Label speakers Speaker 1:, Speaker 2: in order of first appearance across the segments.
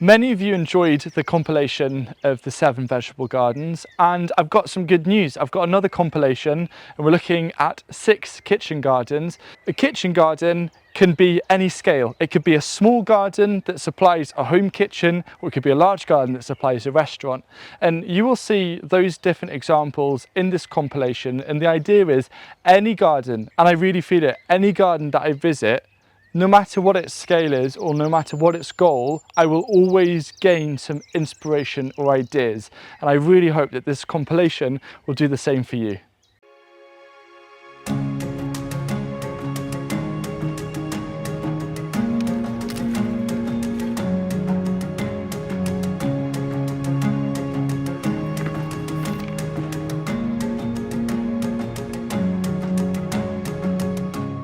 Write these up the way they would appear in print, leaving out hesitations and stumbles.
Speaker 1: Many of you enjoyed the compilation of the 7 vegetable gardens, and I've got some good news. I've got another compilation and we're looking at 6 kitchen gardens. A kitchen garden can be any scale. It could be a small garden that supplies a home kitchen, or it could be a large garden that supplies a restaurant. And you will see those different examples in this compilation, and the idea is any garden, and I really feel it, any garden that I visit, no matter what its scale is or no matter what its goal, I will always gain some inspiration or ideas. And I really hope that this compilation will do the same for you.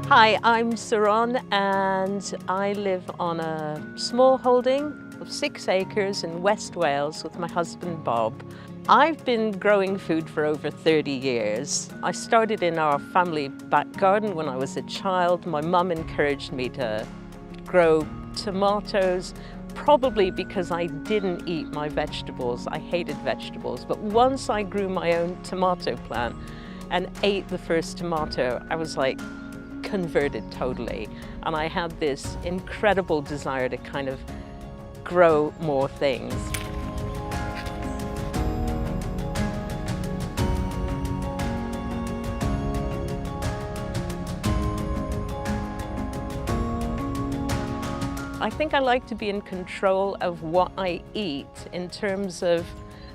Speaker 2: Hi, I'm Saron and I live on a small holding of 6 acres in West Wales with my husband Bob. I've been growing food for over 30 years. I started in our family back garden when I was a child. My mum encouraged me to grow tomatoes, probably because I didn't eat my vegetables. I hated vegetables, but once I grew my own tomato plant and ate the first tomato, I was like, converted totally, and I had this incredible desire to kind of grow more things. I think I like to be in control of what I eat in terms of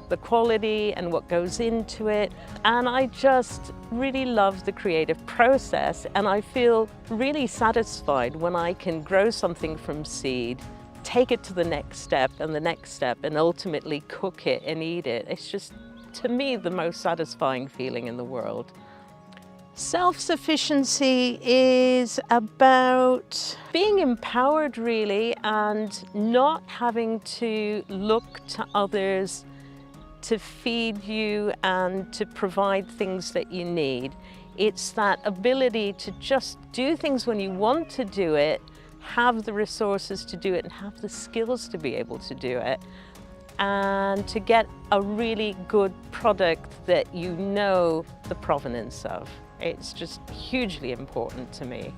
Speaker 2: the quality and what goes into it. And I just really love the creative process, and I feel really satisfied when I can grow something from seed, take it to the next step and the next step, and ultimately cook it and eat it. It's just, to me, the most satisfying feeling in the world. Self-sufficiency is about being empowered, really, and not having to look to others to feed you and to provide things that you need. It's that ability to just do things when you want to do it, have the resources to do it, and have the skills to be able to do it, and to get a really good product that you know the provenance of. It's just hugely important to me.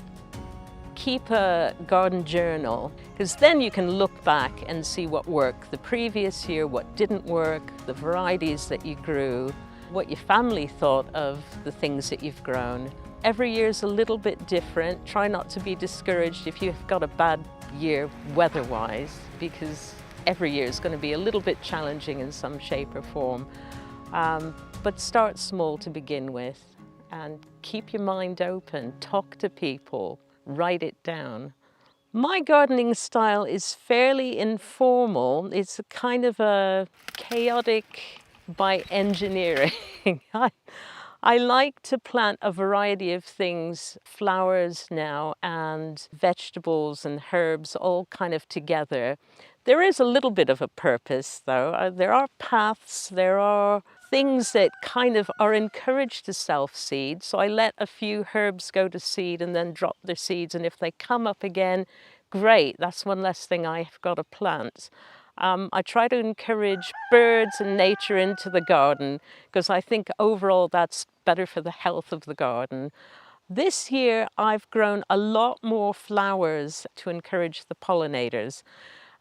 Speaker 2: Keep a garden journal, because then you can look back and see what worked the previous year, what didn't work, the varieties that you grew, what your family thought of the things that you've grown. Every year is a little bit different. Try not to be discouraged if you've got a bad year weather-wise, because every year is going to be a little bit challenging in some shape or form. But start small to begin with, and keep your mind open, talk to people, write it down. My gardening style is fairly informal. It's a kind of a chaotic by engineering. I like to plant a variety of things, flowers now and vegetables and herbs all kind of together. There is a little bit of a purpose though. There are paths, there are things that kind of are encouraged to self-seed. So I let a few herbs go to seed and then drop their seeds, and if they come up again, great, that's one less thing I've got to plant. I try to encourage birds and nature into the garden because I think overall that's better for the health of the garden. This year I've grown a lot more flowers to encourage the pollinators,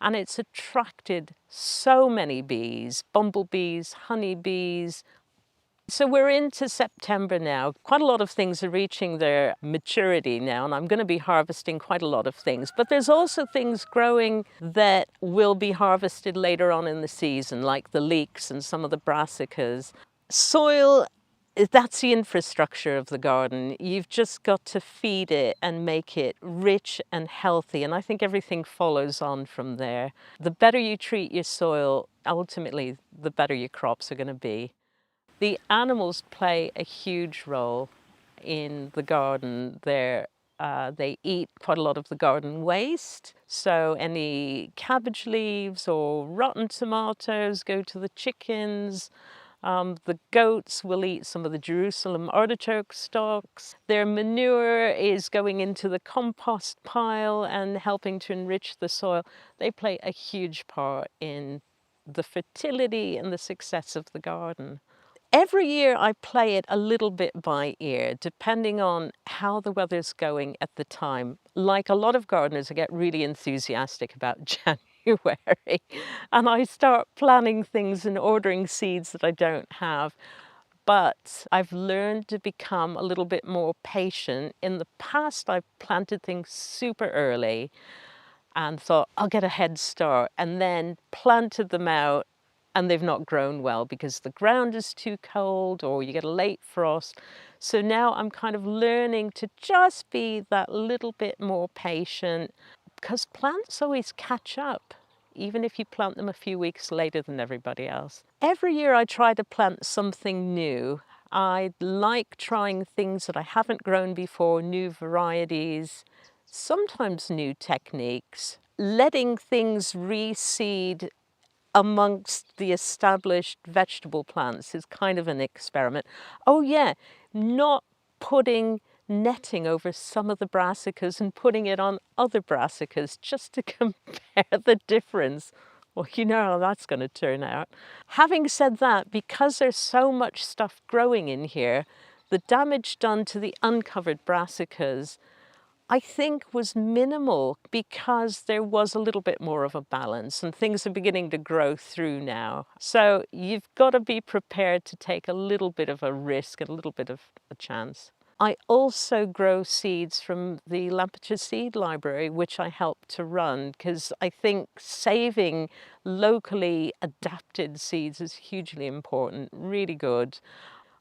Speaker 2: and it's attracted so many bees, bumblebees, honeybees. So we're into September now. Quite a lot of things are reaching their maturity now, and I'm going to be harvesting quite a lot of things. But there's also things growing that will be harvested later on in the season, like the leeks and some of the brassicas. Soil, that's the infrastructure of the garden. You've just got to feed it and make it rich and healthy, and I think everything follows on from there. The better you treat your soil, ultimately, the better your crops are going to be. The animals play a huge role in the garden. They eat quite a lot of the garden waste. So any cabbage leaves or rotten tomatoes go to the chickens. The goats will eat some of the Jerusalem artichoke stalks. Their manure is going into the compost pile and helping to enrich the soil. They play a huge part in the fertility and the success of the garden. Every year I play it a little bit by ear, depending on how the weather's going at the time. Like a lot of gardeners, I get really enthusiastic about January and I start planning things and ordering seeds that I don't have. But I've learned to become a little bit more patient. In the past, I've planted things super early and thought, I'll get a head start, and then planted them out and they've not grown well because the ground is too cold or you get a late frost. So now I'm kind of learning to just be that little bit more patient, because plants always catch up, even if you plant them a few weeks later than everybody else. Every year I try to plant something new. I like trying things that I haven't grown before, new varieties, sometimes new techniques, letting things reseed amongst the established vegetable plants is kind of an experiment. Oh yeah, not putting netting over some of the brassicas and putting it on other brassicas just to compare the difference. Well, you know how that's going to turn out. Having said that, because there's so much stuff growing in here, the damage done to the uncovered brassicas I think was minimal, because there was a little bit more of a balance and things are beginning to grow through now. So you've got to be prepared to take a little bit of a risk and a little bit of a chance. I also grow seeds from the Lampicture Seed Library, which I help to run, because I think saving locally adapted seeds is hugely important, really good.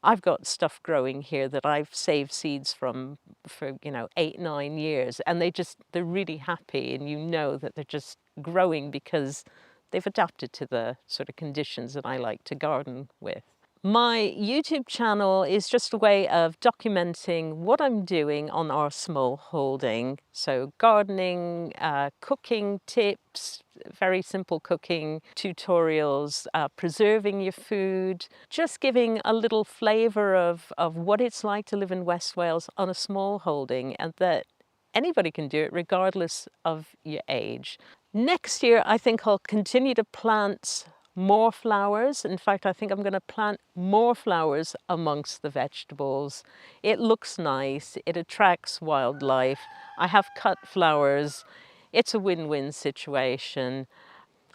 Speaker 2: I've got stuff growing here that I've saved seeds from for, 8, 9 years, and they're really happy, and you know that they're just growing because they've adapted to the sort of conditions that I like to garden with. My YouTube channel is just a way of documenting what I'm doing on our small holding. So gardening, cooking tips, very simple cooking tutorials, preserving your food, just giving a little flavour of what it's like to live in West Wales on a small holding, and that anybody can do it regardless of your age. Next year, I think I'll continue to plant more flowers. In fact, I think I'm going to plant more flowers amongst the vegetables. It looks nice, it attracts wildlife. I have cut flowers. It's a win-win situation.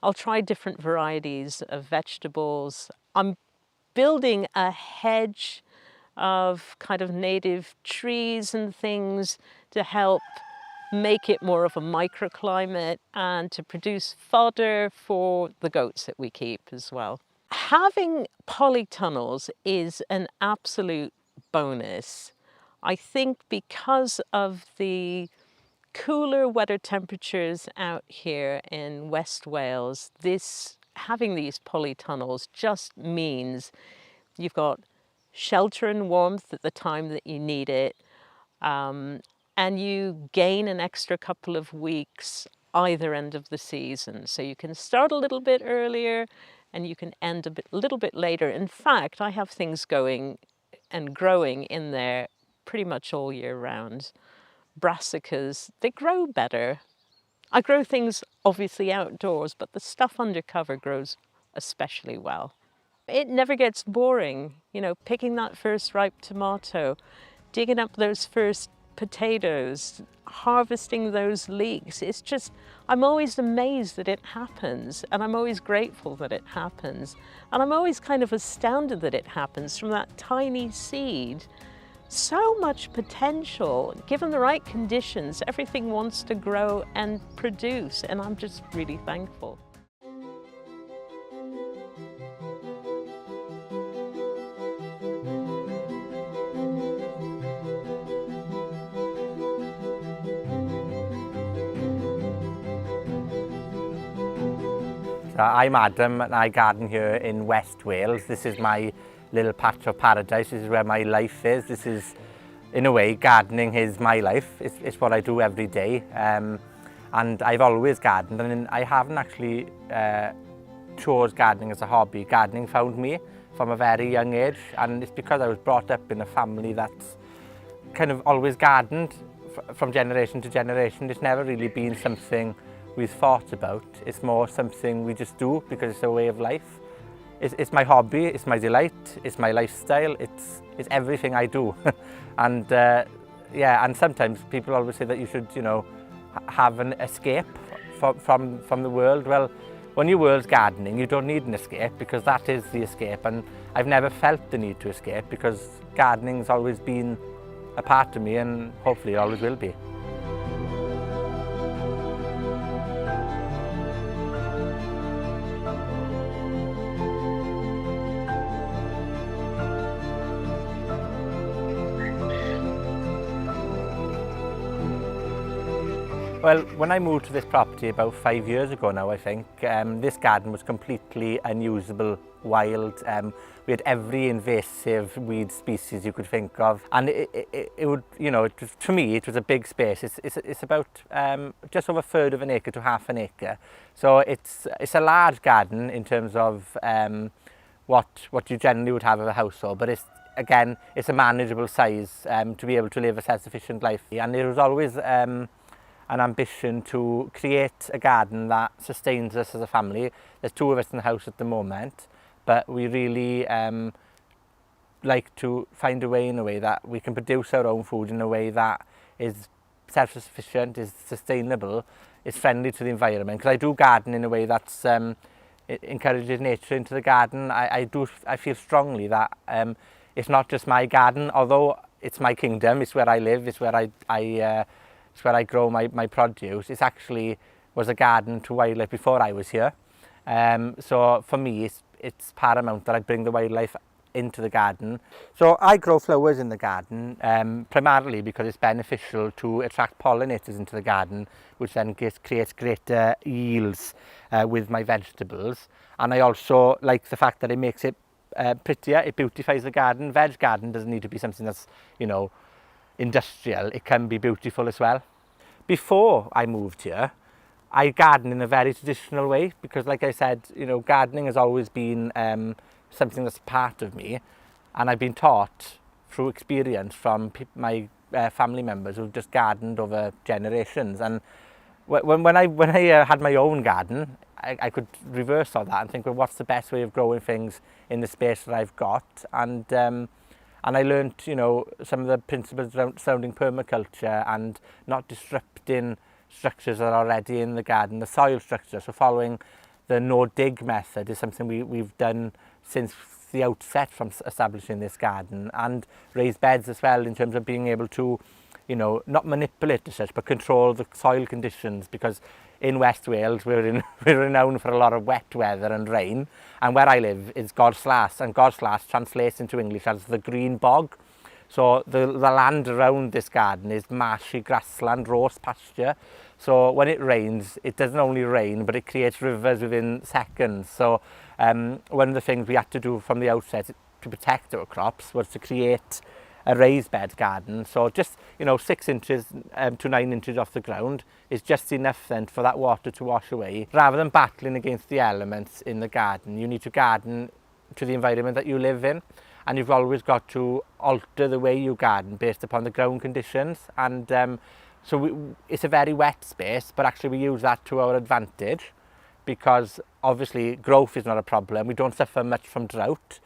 Speaker 2: I'll try different varieties of vegetables. I'm building a hedge of kind of native trees and things to help make it more of a microclimate and to produce fodder for the goats that we keep as well. Having polytunnels is an absolute bonus. I think because of the cooler, wetter temperatures out here in West Wales, having these polytunnels just means you've got shelter and warmth at the time that you need it, and you gain an extra couple of weeks either end of the season. So you can start a little bit earlier and you can end a little bit later. In fact, I have things going and growing in there pretty much all year round. Brassicas, they grow better. I grow things obviously outdoors, but the stuff under cover grows especially well. It never gets boring, picking that first ripe tomato, digging up those first potatoes, harvesting those leeks. It's just, I'm always amazed that it happens, and I'm always grateful that it happens. And I'm always kind of astounded that it happens from that tiny seed. So much potential. Given the right conditions, everything wants to grow and produce, and I'm just really thankful.
Speaker 3: I'm Adam and I garden here in West Wales. This is my little patch of paradise. This is where my life is. This is, in a way, gardening is my life. It's what I do every day. And I've always gardened, and I haven't actually chose gardening as a hobby. Gardening found me from a very young age, and it's because I was brought up in a family that's kind of always gardened from generation to generation. It's never really been something we've thought about. It's more something we just do because it's a way of life. It's my hobby, it's my delight, it's my lifestyle, it's everything I do. And yeah, and sometimes people always say that you should, you know, have an escape from the world. Well, when your world's gardening, you don't need an escape, because that is the escape. And I've never felt the need to escape, because gardening's always been a part of me, and hopefully it always will be. Well, when I moved to this property about 5 years ago now, I think, this garden was completely unusable, wild. We had every invasive weed species you could think of. And it would, you know, for me, it was a big space. It's about just over a third of an acre to half an acre. So it's a large garden in terms of what you generally would have of a household, but again, it's a manageable size to be able to live a self-sufficient life. And it was always an ambition to create a garden that sustains us as a family. There's 2 of us in the house at the moment, but we really like to find a way that we can produce our own food in a way that is self-sufficient, is sustainable, is friendly to the environment. Because I do garden in a way that's it encourages nature into the garden. I feel strongly that it's not just my garden, although it's my kingdom, it's where I live, it's where it's where I grow my produce. It actually was a garden to wildlife before I was here. So for me, it's paramount that I bring the wildlife into the garden. So I grow flowers in the garden, primarily because it's beneficial to attract pollinators into the garden, which then creates greater yields with my vegetables. And I also like the fact that it makes it prettier, it beautifies the garden. Veg garden doesn't need to be something that's, you know, industrial. It can be beautiful as well. Before I moved here, I garden in a very traditional way, because like I said, you know, gardening has always been something that's part of me, and I've been taught through experience from my family members who've just gardened over generations. And when I had my own garden, I could reverse all that and think, well, what's the best way of growing things in the space that I've got? And I learnt, you know, some of the principles surrounding permaculture and not disrupting structures that are already in the garden, the soil structure. So following the no-dig method is something we've done since the outset from establishing this garden, and raised beds as well, in terms of being able to, you know, not manipulate as such, but control the soil conditions, because in West Wales we're renowned for a lot of wet weather and rain, and where I live is Gorslas, and Gorslas translates into English as the green bog. So the land around this garden is marshy grassland, rose pasture. So when it rains, it doesn't only rain, but it creates rivers within seconds. So one of the things we had to do from the outset to protect our crops was to create a raised bed garden. So just, you know, 6 inches to 9 inches off the ground is just enough then for that water to wash away. Rather than battling against the elements in the garden, you need to garden to the environment that you live in, and you've always got to alter the way you garden based upon the ground conditions. And it's a very wet space, but actually we use that to our advantage, because obviously growth is not a problem. We don't suffer much from drought.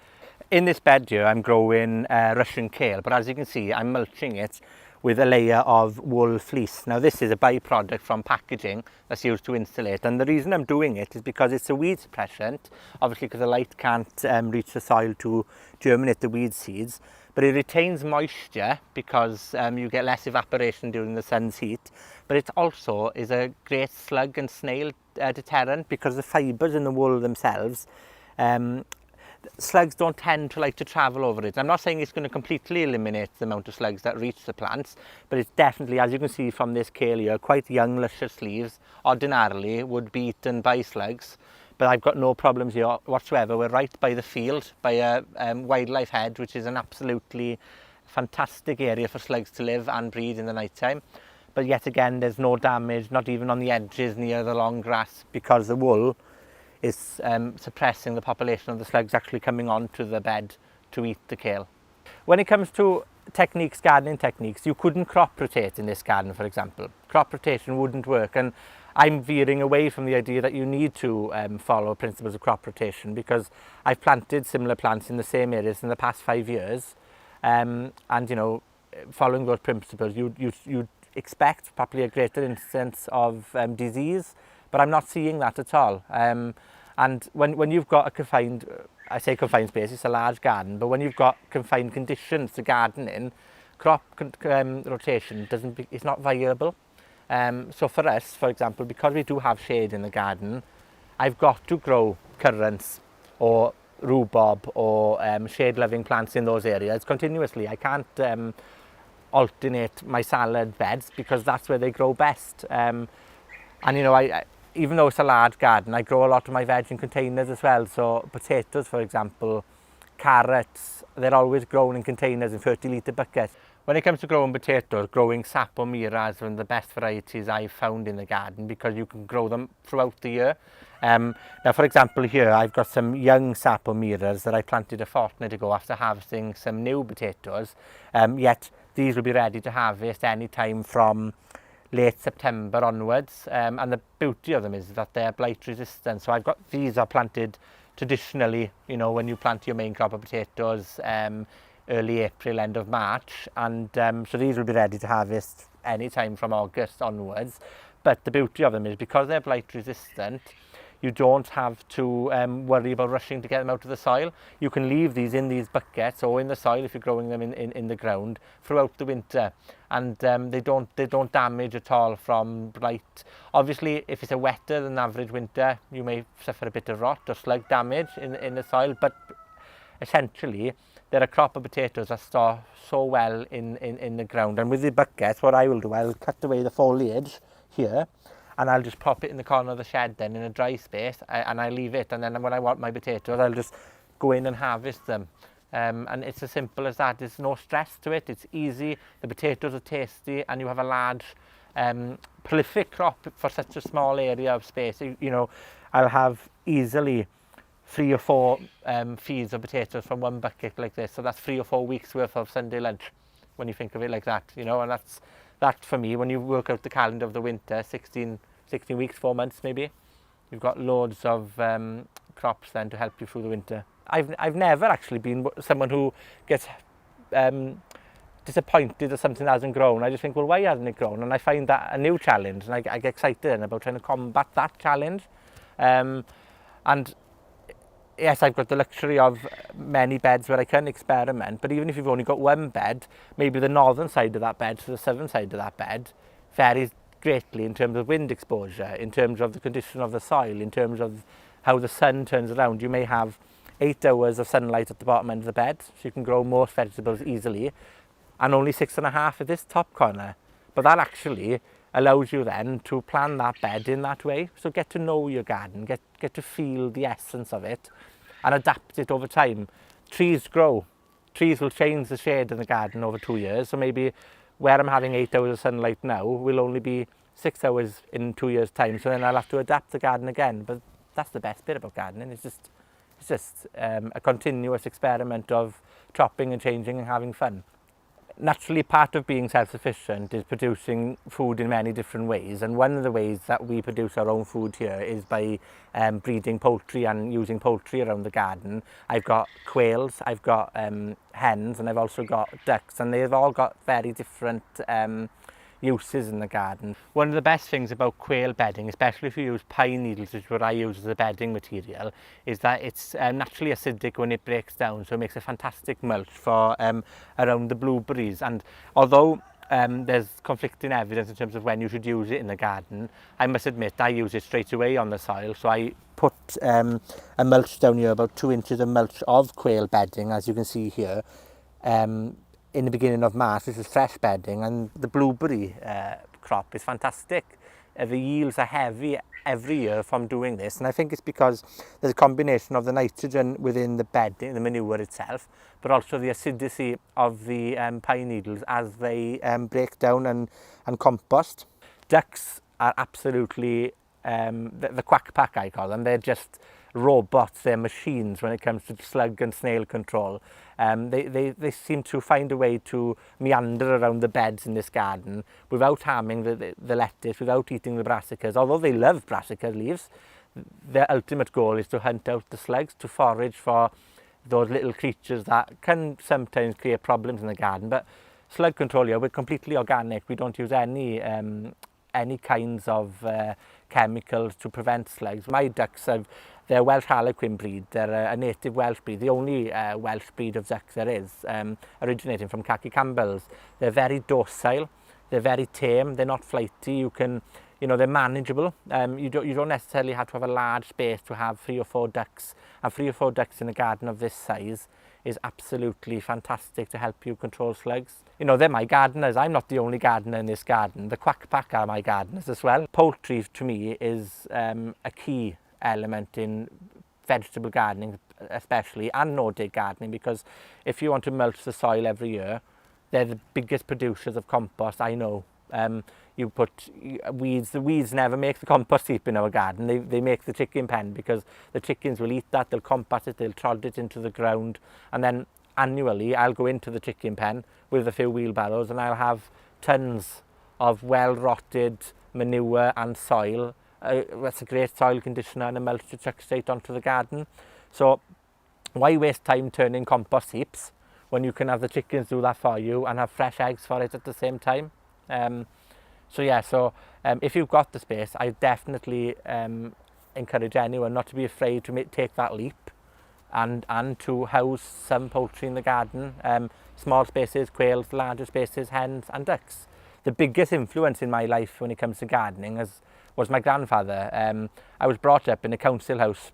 Speaker 3: In this bed here, I'm growing Russian kale, but as you can see, I'm mulching it with a layer of wool fleece. Now, this is a byproduct from packaging that's used to insulate, and the reason I'm doing it is because it's a weed suppressant, obviously because the light can't reach the soil to germinate the weed seeds, but it retains moisture because you get less evaporation during the sun's heat. But it also is a great slug and snail deterrent, because the fibres in the wool themselves, slugs don't tend to like to travel over it. I'm not saying it's going to completely eliminate the amount of slugs that reach the plants, but it's definitely, as you can see from this kale here, quite young, luscious leaves ordinarily would be eaten by slugs. But I've got no problems here whatsoever. We're right by the field, by a wildlife hedge, which is an absolutely fantastic area for slugs to live and breed in the night time. But yet again, there's no damage, not even on the edges near the long grass, because the wool is suppressing the population of the slugs actually coming onto the bed to eat the kale. When it comes to techniques, gardening techniques, you couldn't crop rotate in this garden, for example. Crop rotation wouldn't work, and I'm veering away from the idea that you need to follow principles of crop rotation, because I've planted similar plants in the same areas in the past 5 years, and you know, following those principles, you'd expect probably a greater instance of disease, but I'm not seeing that at all. And when you've got a confined, I say confined space, it's a large garden, but when you've got confined conditions to garden in, crop rotation is not viable. So for us, for example, because we do have shade in the garden, I've got to grow currants or rhubarb or shade-loving plants in those areas continuously. I can't alternate my salad beds because that's where they grow best. And you know, even though it's a large garden, I grow a lot of my veg in containers as well. So potatoes, for example, carrots, they're always grown in containers in 30-litre buckets. When it comes to growing potatoes, growing Sap or Mira is one of the best varieties I've found in the garden, because you can grow them throughout the year. Now, for example, here I've got some young Sap or Miras that I planted a fortnight ago after harvesting some new potatoes. Yet these will be ready to harvest any time from late September onwards, and the beauty of them is that they're blight resistant. So these are planted traditionally, you know, when you plant your main crop of potatoes, early April, end of March, and so these will be ready to harvest any time from August onwards. But the beauty of them is, because they're blight resistant, you don't have to worry about rushing to get them out of the soil. You can leave these in these buckets or in the soil if you're growing them in the ground throughout the winter, and they don't damage at all from blight. Obviously, if it's a wetter than average winter, you may suffer a bit of rot or slug damage in the soil, but essentially they're a crop of potatoes that store so well in the ground. And with the buckets, what I will do, I'll cut away the foliage here, and I'll just pop it in the corner of the shed then in a dry space, and I leave it, and then when I want my potatoes, I'll just go in and harvest them. And it's as simple as that. There's no stress to it. It's easy. The potatoes are tasty, and you have a large, prolific crop for such a small area of space. You know, I'll have easily 3 or 4 feeds of potatoes from one bucket like this. So that's 3 or 4 weeks worth of Sunday lunch, when you think of it like that, you know. And that for me, when you work out the calendar of the winter, 16 weeks, 4 months maybe, you've got loads of crops then to help you through the winter. I've never actually been someone who gets disappointed that something hasn't grown. I just think, well, why hasn't it grown? And I find that a new challenge, and I get excited about trying to combat that challenge. And yes, I've got the luxury of many beds where I can experiment, but even if you've only got one bed, maybe the northern side of that bed to the southern side of that bed varies greatly in terms of wind exposure, in terms of the condition of the soil, in terms of how the sun turns around. You may have 8 hours of sunlight at the bottom end of the bed, so you can grow most vegetables easily, and only 6.5 at this top corner. But that actually allows you then to plan that bed in that way. So get to know your garden, get to feel the essence of it, and adapt it over time. Trees grow. Trees will change the shade in the garden over 2 years. So maybe where I'm having 8 hours of sunlight now will only be 6 hours in 2 years' time. So then I'll have to adapt the garden again. But that's the best bit about gardening. It's just a continuous experiment of chopping and changing and having fun. Naturally, part of being self-sufficient is producing food in many different ways, and one of the ways that we produce our own food here is by breeding poultry and using poultry around the garden. I've got quails, I've got hens, and I've also got ducks, and they've all got very different uses in the garden. One of the best things about quail bedding, especially if you use pine needles, which is what I use as a bedding material, is that it's naturally acidic when it breaks down, so it makes a fantastic mulch for around the blueberries. And although there's conflicting evidence in terms of when you should use it in the garden, I must admit I use it straight away on the soil. So I put a mulch down here, about 2 inches of mulch of quail bedding, as you can see here, in the beginning of March. This is fresh bedding, and the blueberry crop is fantastic. The yields are heavy every year from doing this, and I think it's because there's a combination of the nitrogen within the bedding, the manure itself, but also the acidity of the pine needles as they break down and compost. Ducks are absolutely the quack pack I call them. They're just robots, they're machines when it comes to slug and snail control. They seem to find a way to meander around the beds in this garden without harming the lettuce, without eating the brassicas. Although they love brassica leaves, their ultimate goal is to hunt out the slugs, to forage for those little creatures that can sometimes create problems in the garden. But slug control here, we're completely organic. We don't use any kinds of chemicals to prevent slugs. My ducks, they're Welsh Harlequin breed. They're a native Welsh breed, the only Welsh breed of ducks there is, originating from khaki Campbells. They're very docile, they're very tame, they're not flighty. You can, they're manageable. You don't necessarily have to have a large space to have 3 or 4 ducks. And 3 or 4 ducks in a garden of this size is absolutely fantastic to help you control slugs. They're my gardeners. I'm not the only gardener in this garden. The quack pack are my gardeners as well. Poultry to me is a key element in vegetable gardening especially, and no-dig gardening, because if you want to mulch the soil every year, they're the biggest producers of compost I know. You put weeds, the weeds never make the compost heap in our garden. They make the chicken pen, because the chickens will eat that, they'll compost it, they'll trod it into the ground, and then annually I'll go into the chicken pen with a few wheelbarrows and I'll have tons of well-rotted manure and soil. That's a great soil conditioner, and a mulch to chuck straight onto the garden. So why waste time turning compost heaps when you can have the chickens do that for you and have fresh eggs for it at the same time? So if you've got the space, I definitely encourage anyone not to be afraid to take that leap and to house some poultry in the garden. Small spaces, quails; larger spaces, hens and ducks. The biggest influence in my life when it comes to gardening was my grandfather. I was brought up in a council house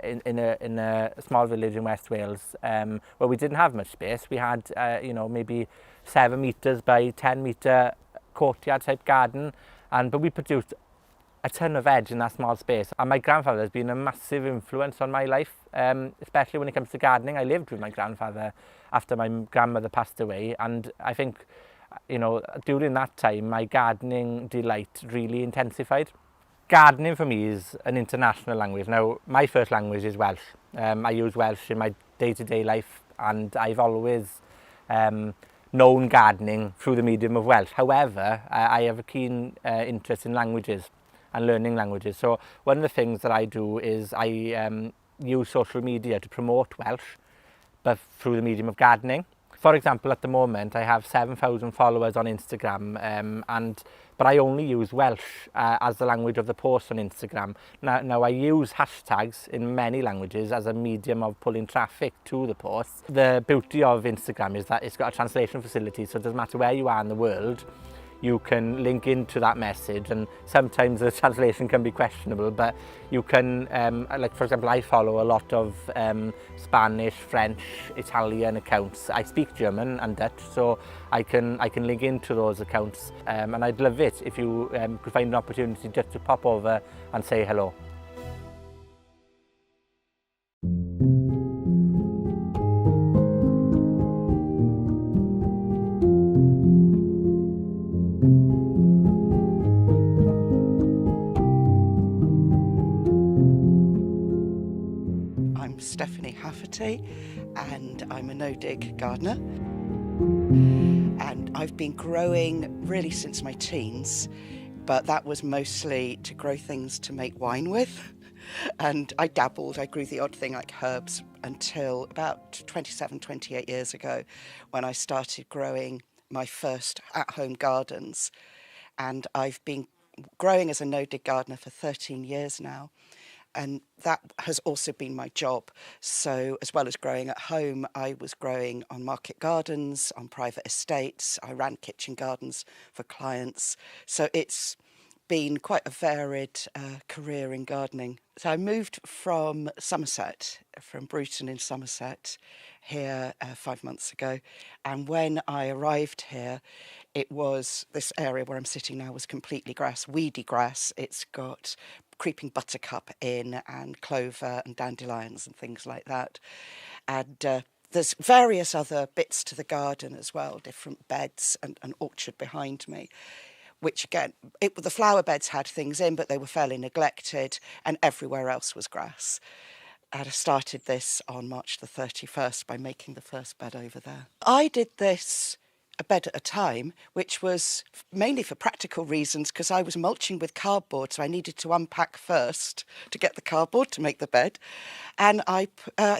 Speaker 3: in a small village in West Wales, where we didn't have much space. We had maybe 7 metres by 10 metre courtyard type garden, but we produced a ton of veg in that small space. And my grandfather has been a massive influence on my life, especially when it comes to gardening. I lived with my grandfather after my grandmother passed away, and I think during that time my gardening delight really intensified. Gardening for me is an international language. Now, my first language is Welsh. I use Welsh in my day-to-day life, and I've always known gardening through the medium of Welsh. However, I have a keen interest in languages and learning languages. So one of the things that I do is I use social media to promote Welsh, but through the medium of gardening. For example, at the moment I have 7,000 followers on Instagram, but I only use Welsh as the language of the post on Instagram. Now I use hashtags in many languages as a medium of pulling traffic to the posts. The beauty of Instagram is that it's got a translation facility, so it doesn't matter where you are in the world, you can link into that message, and sometimes the translation can be questionable, but you can, like for example, I follow a lot of Spanish, French, Italian accounts. I speak German and Dutch, so I can link into those accounts, and I'd love it if you could find an opportunity just to pop over and say hello.
Speaker 4: And I'm a no-dig gardener, and I've been growing really since my teens, but that was mostly to grow things to make wine with. And I dabbled, I grew the odd thing like herbs until about 27, 28 years ago, when I started growing my first at-home gardens. And I've been growing as a no-dig gardener for 13 years now. And that has also been my job. So as well as growing at home, I was growing on market gardens, on private estates. I ran kitchen gardens for clients. So it's been quite a varied career in gardening. So I moved from Somerset, from Bruton in Somerset, here 5 months ago. And when I arrived here, it was, this area where I'm sitting now was completely grass, weedy grass. It's got creeping buttercup in, and clover and dandelions and things like that. And there's various other bits to the garden as well, different beds and an orchard behind me. which again, the flower beds had things in, but they were fairly neglected, and everywhere else was grass. And I started this on March the 31st by making the first bed over there. I did this a bed at a time, which was mainly for practical reasons, because I was mulching with cardboard, so I needed to unpack first to get the cardboard to make the bed. And I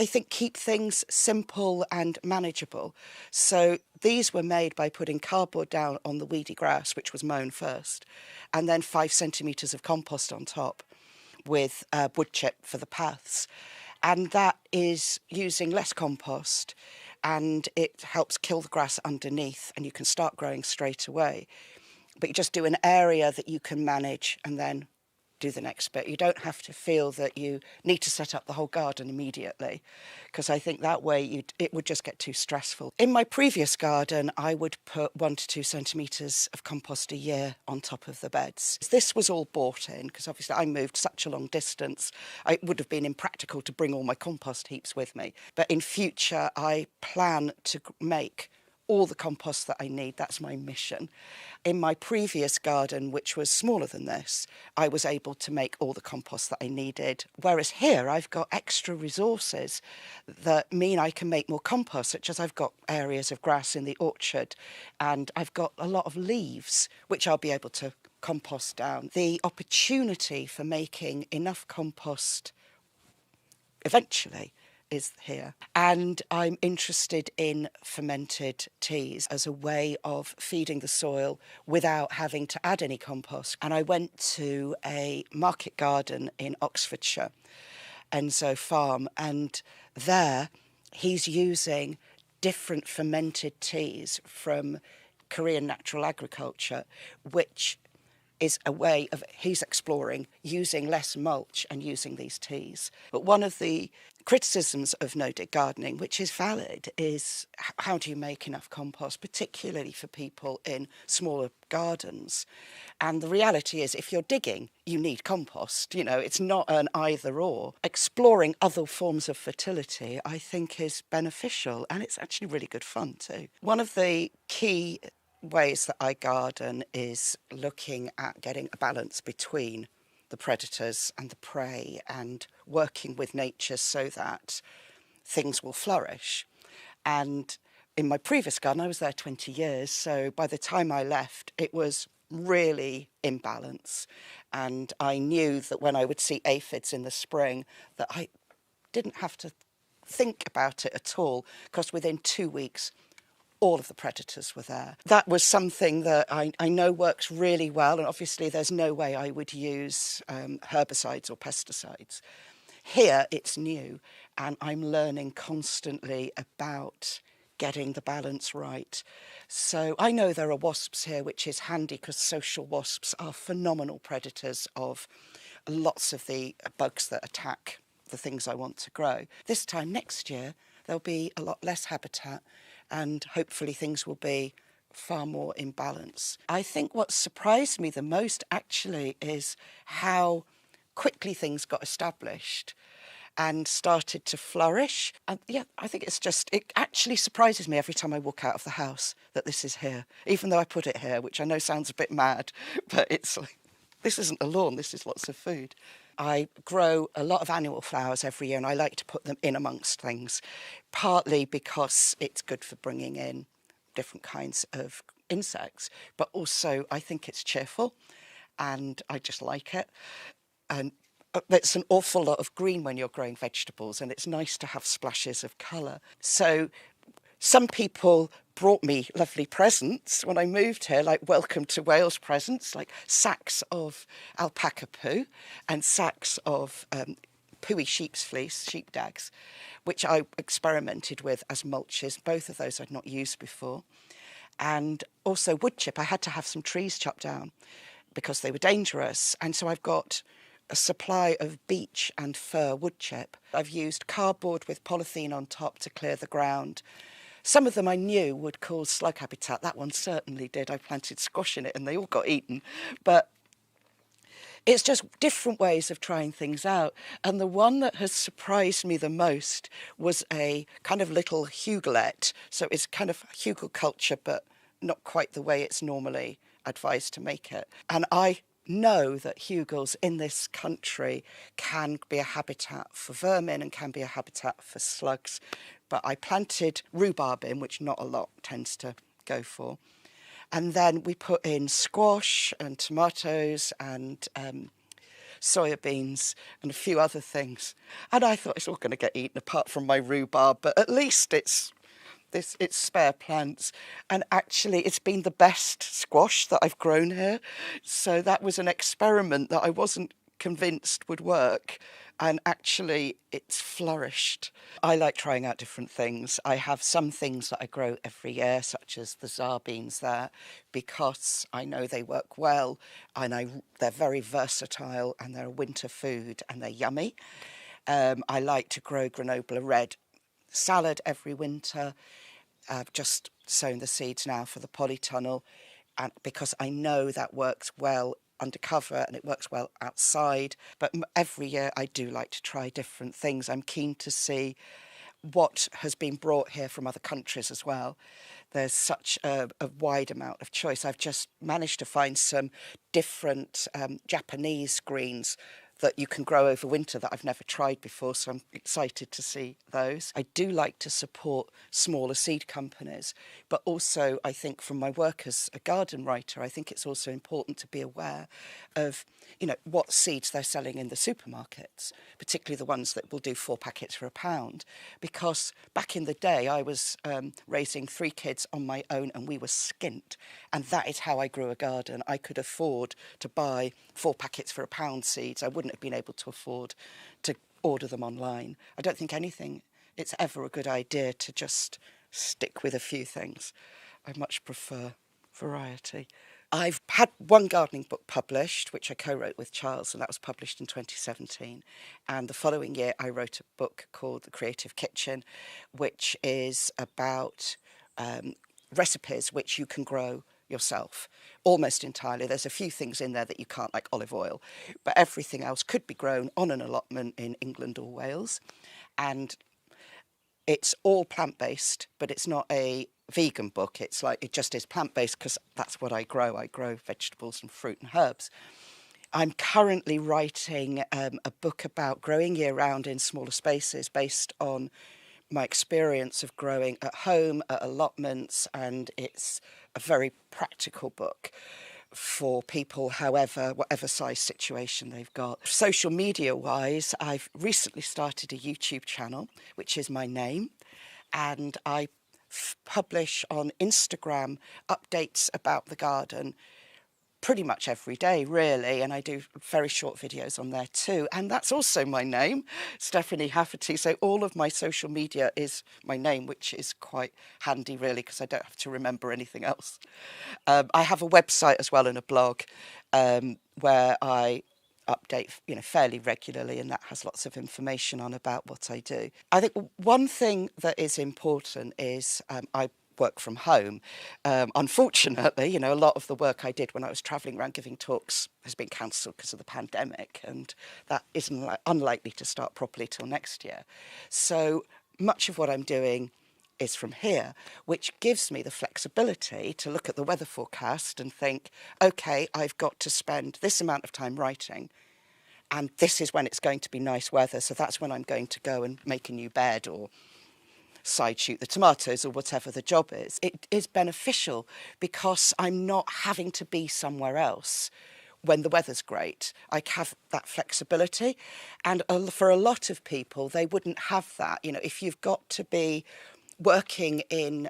Speaker 4: think keep things simple and manageable. So these were made by putting cardboard down on the weedy grass, which was mown first, and then 5 centimetres of compost on top with wood chip for the paths. And that is using less compost, and it helps kill the grass underneath, and you can start growing straight away. But you just do an area that you can manage and then do the next bit. You don't have to feel that you need to set up the whole garden immediately, because I think that way it would just get too stressful. In my previous garden, I would put 1 to 2 centimetres of compost a year on top of the beds. This was all bought in, because obviously I moved such a long distance. It would have been impractical to bring all my compost heaps with me. But in future, I plan to make all the compost that I need. That's my mission. In my previous garden, which was smaller than this, I was able to make all the compost that I needed. Whereas here, I've got extra resources that mean I can make more compost, such as I've got areas of grass in the orchard, and I've got a lot of leaves, which I'll be able to compost down. The opportunity for making enough compost eventually is here. And I'm interested in fermented teas as a way of feeding the soil without having to add any compost. And I went to a market garden in Oxfordshire, Enzo Farm, and there he's using different fermented teas from Korean natural agriculture, which is a way of, he's exploring using less mulch and using these teas. But one of the criticisms of no-dig gardening, which is valid, is how do you make enough compost, particularly for people in smaller gardens? And the reality is, if you're digging, you need compost. You know, it's not an either or. Exploring other forms of fertility, I think, is beneficial, and it's actually really good fun too. One of the key ways that I garden is looking at getting a balance between the predators and the prey and working with nature so that things will flourish. And in my previous garden, I was there 20 years, so by the time I left, it was really in balance. And I knew that when I would see aphids in the spring, that I didn't have to think about it at all, because within 2 weeks, all of the predators were there. That was something that I know works really well, and obviously there's no way I would use herbicides or pesticides. Here it's new, and I'm learning constantly about getting the balance right. So I know there are wasps here, which is handy because social wasps are phenomenal predators of lots of the bugs that attack the things I want to grow. This time next year, there'll be a lot less habitat, and hopefully things will be far more in balance. I think what surprised me the most actually is how quickly things got established and started to flourish. And yeah, I think it actually surprises me every time I walk out of the house that this is here, even though I put it here, which I know sounds a bit mad, but it's like, this isn't a lawn, this is lots of food. I grow a lot of annual flowers every year, and I like to put them in amongst things, partly because it's good for bringing in different kinds of insects, but also I think it's cheerful and I just like it. And it's an awful lot of green when you're growing vegetables, and it's nice to have splashes of colour. So some people brought me lovely presents when I moved here, like welcome to Wales presents, like sacks of alpaca poo and sacks of pooey sheep's fleece, sheepdags, which I experimented with as mulches. Both of those I'd not used before. And also wood chip. I had to have some trees chopped down because they were dangerous. And so I've got a supply of beech and fir wood chip. I've used cardboard with polythene on top to clear the ground. Some of them I knew would cause slug habitat. That one certainly did. I planted squash in it and they all got eaten. But it's just different ways of trying things out. And the one that has surprised me the most was a kind of little hugulette. So it's kind of hugelkultur, but not quite the way it's normally advised to make it. And I know that hugels in this country can be a habitat for vermin and can be a habitat for slugs. But I planted rhubarb in, which not a lot tends to go for. And then we put in squash and tomatoes and soya beans and a few other things. And I thought it's all going to get eaten apart from my rhubarb, but at least it's spare plants. And actually it's been the best squash that I've grown here. So that was an experiment that I wasn't convinced would work, and actually it's flourished. I like trying out different things. I have some things that I grow every year, such as the czar beans there, because I know they work well, and they're very versatile, and they're a winter food and they're yummy. I like to grow Grenoble red salad every winter. I've just sown the seeds now for the polytunnel, and because I know that works well undercover and it works well outside. But every year I do like to try different things. I'm keen to see what has been brought here from other countries as well. There's such a wide amount of choice. I've just managed to find some different Japanese greens that you can grow over winter that I've never tried before, so I'm excited to see those. I do like to support smaller seed companies, but also I think from my work as a garden writer, I think it's also important to be aware of, what seeds they're selling in the supermarkets, particularly the ones that will do 4 packets for £1, because back in the day I was raising 3 kids on my own and we were skint, and that is how I grew a garden. I could afford to buy 4 packets for £1 seeds. I wouldn't have been able to afford to order them online. I don't think it's ever a good idea to just stick with a few things. I much prefer variety. I've had one gardening book published, which I co-wrote with Charles, and that was published in 2017. And the following year, I wrote a book called The Creative Kitchen, which is about recipes which you can grow yourself, almost entirely. There's a few things in there that you can't, like olive oil, but everything else could be grown on an allotment in England or Wales. And it's all plant-based, but it's not a vegan book. It just is plant-based because that's what I grow. I grow vegetables and fruit and herbs. I'm currently writing a book about growing year-round in smaller spaces based on my experience of growing at home, at allotments, and it's a very practical book for people, whatever size situation they've got. Social media-wise, I've recently started a YouTube channel, which is my name, and I publish on Instagram updates about the garden pretty much every day, really, and I do very short videos on there too. And that's also my name, Stephanie Hafferty. So all of my social media is my name, which is quite handy, really, because I don't have to remember anything else. I have a website as well and a blog where I update, fairly regularly, and that has lots of information on about what I do. I think one thing that is important is I work from home. Unfortunately, a lot of the work I did when I was travelling around giving talks has been cancelled because of the pandemic, and that isn't unlikely to start properly till next year. So much of what I'm doing is from here, which gives me the flexibility to look at the weather forecast and think, okay, I've got to spend this amount of time writing, and this is when it's going to be nice weather, so that's when I'm going to go and make a new bed or side shoot the tomatoes or whatever the job is. It is beneficial because I'm not having to be somewhere else when the weather's great. I have that flexibility, and for a lot of people they wouldn't have that. If you've got to be working in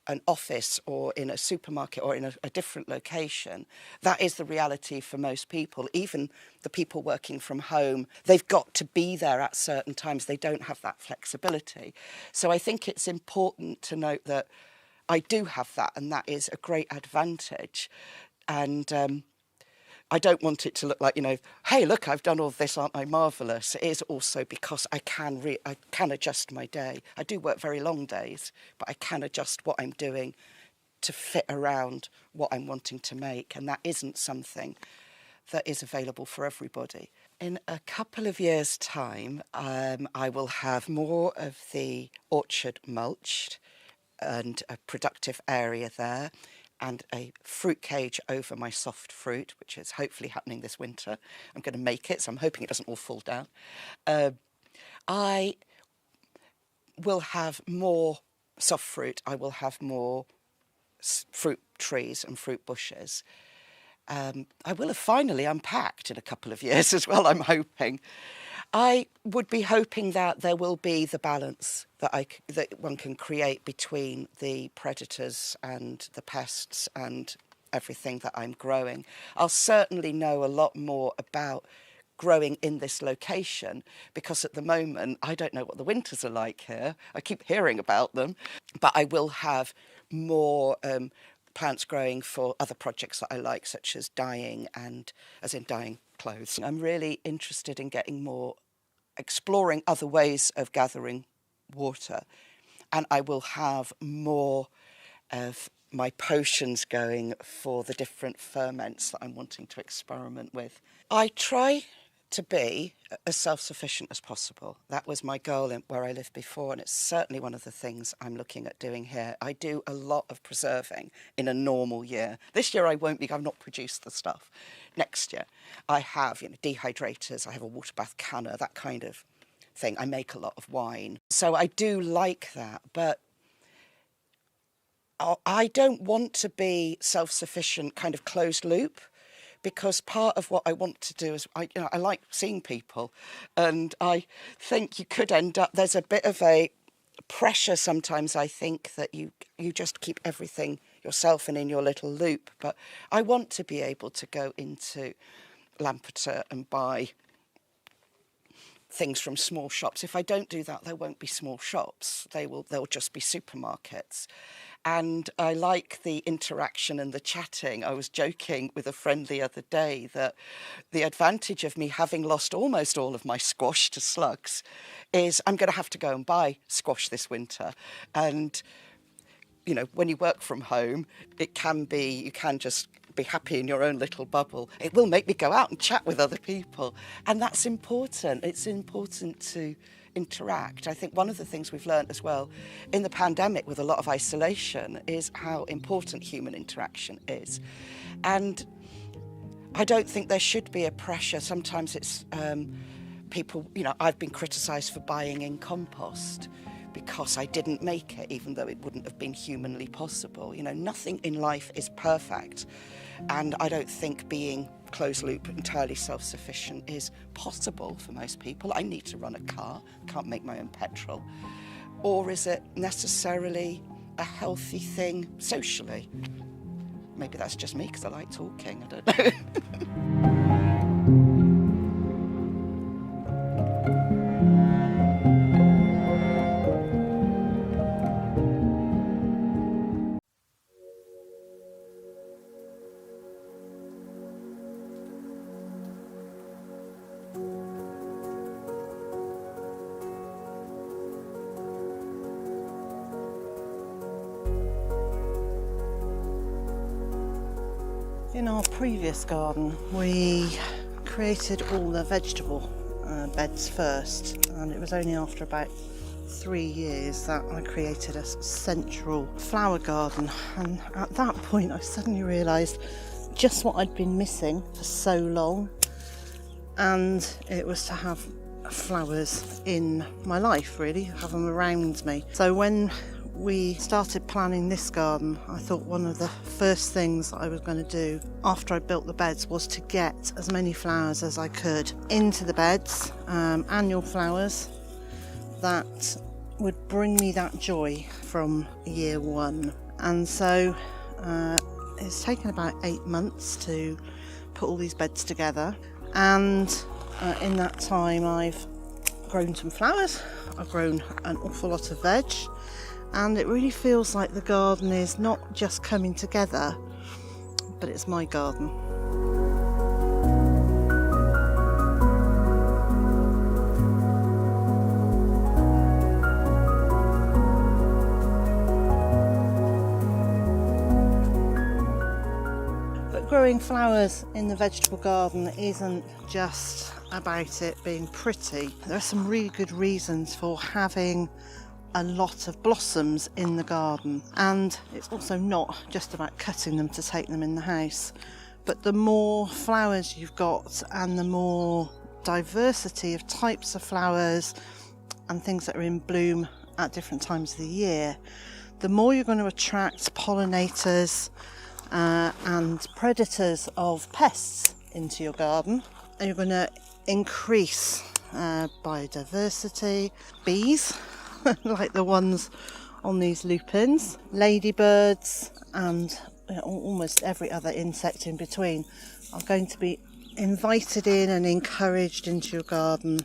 Speaker 4: an office or in a supermarket or in a different location, that is the reality for most people. Even the people working from home, they've got to be there at certain times. They don't have that flexibility. So I think it's important to note that I do have that, and that is a great advantage. And I don't want it to look like, hey, look, I've done all this, aren't I marvellous? It is also because I can adjust my day. I do work very long days, but I can adjust what I'm doing to fit around what I'm wanting to make, and that isn't something that is available for everybody. In a couple of years' time, I will have more of the orchard mulched and a productive area there. and a fruit cage over my soft fruit, which is hopefully happening this winter. I'm going to make it, so I'm hoping it doesn't all fall down. I will have more soft fruit. I will have more fruit trees and fruit bushes. I will have finally unpacked in a couple of years as well, I'm hoping. I would be hoping that there will be the balance that one can create between the predators and the pests and everything that I'm growing. I'll certainly know a lot more about growing in this location, because at the moment I don't know what the winters are like here. I keep hearing about them, but I will have more plants growing for other projects that I like, such as dyeing, and as in dyeing clothes. I'm really interested in getting more, exploring other ways of gathering water, and I will have more of my potions going for the different ferments that I'm wanting to experiment with. I try to be as self-sufficient as possible. That was my goal where I lived before, and it's certainly one of the things I'm looking at doing here. I do a lot of preserving in a normal year. This year I won't, because I've not produced the stuff. Next year I have, dehydrators, I have a water bath canner, that kind of thing. I make a lot of wine. So I do like that, but I don't want to be self-sufficient, kind of closed loop, because part of what I want to do is, I like seeing people, and I think you could end up, there's a bit of a pressure sometimes, I think, that you just keep everything yourself and in your little loop. But I want to be able to go into Lampeter and buy things from small shops. If I don't do that, there won't be small shops. They'll just be supermarkets. And I like the interaction and the chatting. I was joking with a friend the other day that the advantage of me having lost almost all of my squash to slugs is I'm going to have to go and buy squash this winter. And, when you work from home, you can just be happy in your own little bubble. It will make me go out and chat with other people. And that's important. It's important to interact. I think one of the things we've learned as well in the pandemic with a lot of isolation is how important human interaction is. And I don't think there should be a pressure. Sometimes it's people, I've been criticised for buying in compost because I didn't make it, even though it wouldn't have been humanly possible. Nothing in life is perfect. And I don't think being closed loop, entirely self-sufficient is possible for most people. I need to run a car, can't make my own petrol. Or is it necessarily a healthy thing socially? Maybe that's just me because I like talking, I don't know.
Speaker 5: In our previous garden, we created all the vegetable beds first, and it was only after about 3 years that I created a central flower garden. And at that point I suddenly realised just what I'd been missing for so long, and it was to have flowers in my life, really, have them around me. So when we started planning this garden, I thought one of the first things I was going to do after I built the beds was to get as many flowers as I could into the beds, annual flowers that would bring me that joy from year one. And so it's taken about 8 months to put all these beds together, and in that time I've grown some flowers, I've grown an awful lot of veg, and it really feels like the garden is not just coming together, but it's my garden. But growing flowers in the vegetable garden isn't just about it being pretty. There are some really good reasons for having a lot of blossoms in the garden. And it's also not just about cutting them to take them in the house, but the more flowers you've got and the more diversity of types of flowers and things that are in bloom at different times of the year, the more you're going to attract pollinators and predators of pests into your garden, and you're going to increase biodiversity, bees like the ones on these lupins, ladybirds, and almost every other insect in between are going to be invited in and encouraged into your garden.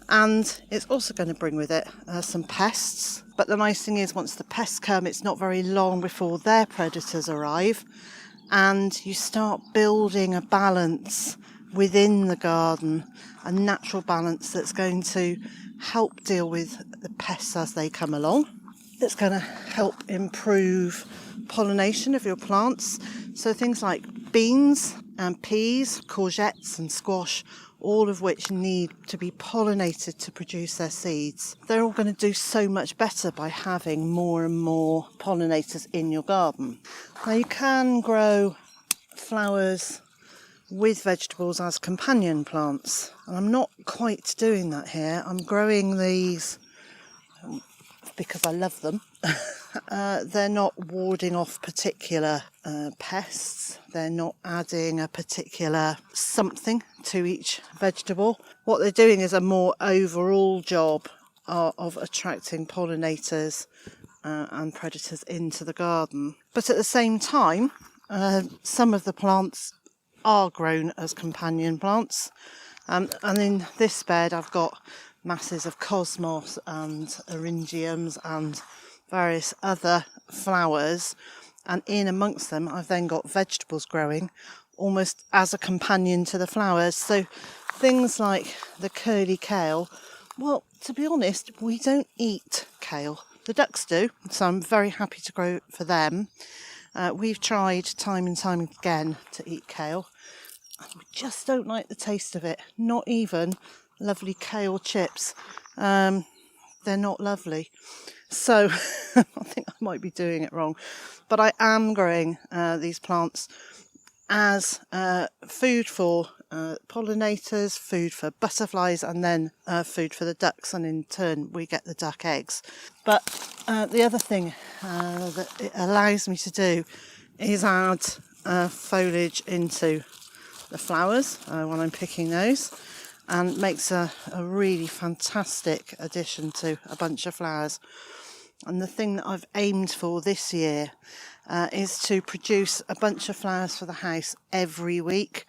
Speaker 5: And it's also going to bring with it some pests. But the nice thing is, once the pests come, it's not very long before their predators arrive, and you start building a balance within the garden, a natural balance that's going to help deal with the pests as they come along. It's going to help improve pollination of your plants. So things like beans and peas, courgettes and squash, all of which need to be pollinated to produce their seeds. They're all going to do so much better by having more and more pollinators in your garden. Now you can grow flowers with vegetables as companion plants, and I'm not quite doing that here. I'm growing these because I love them. They're not warding off particular pests. They're not adding a particular something to each vegetable. What they're doing is a more overall job of attracting pollinators and predators into the garden. But at the same time, some of the plants are grown as companion plants. And in this bed I've got masses of cosmos and eryngiums and various other flowers, and in amongst them I've then got vegetables growing almost as a companion to the flowers. So things like the curly kale, well, to be honest, we don't eat kale. The ducks do, so I'm very happy to grow for them. We've tried time and time again to eat kale, and we just don't like the taste of it. Not even lovely kale chips. They're not lovely. So I think I might be doing it wrong. But I am growing these plants as food for pollinators, food for butterflies, and then food for the ducks, and in turn we get the duck eggs. But the other thing that it allows me to do is add foliage into the flowers when I'm picking those, and makes a really fantastic addition to a bunch of flowers. And the thing that I've aimed for this year is to produce a bunch of flowers for the house every week,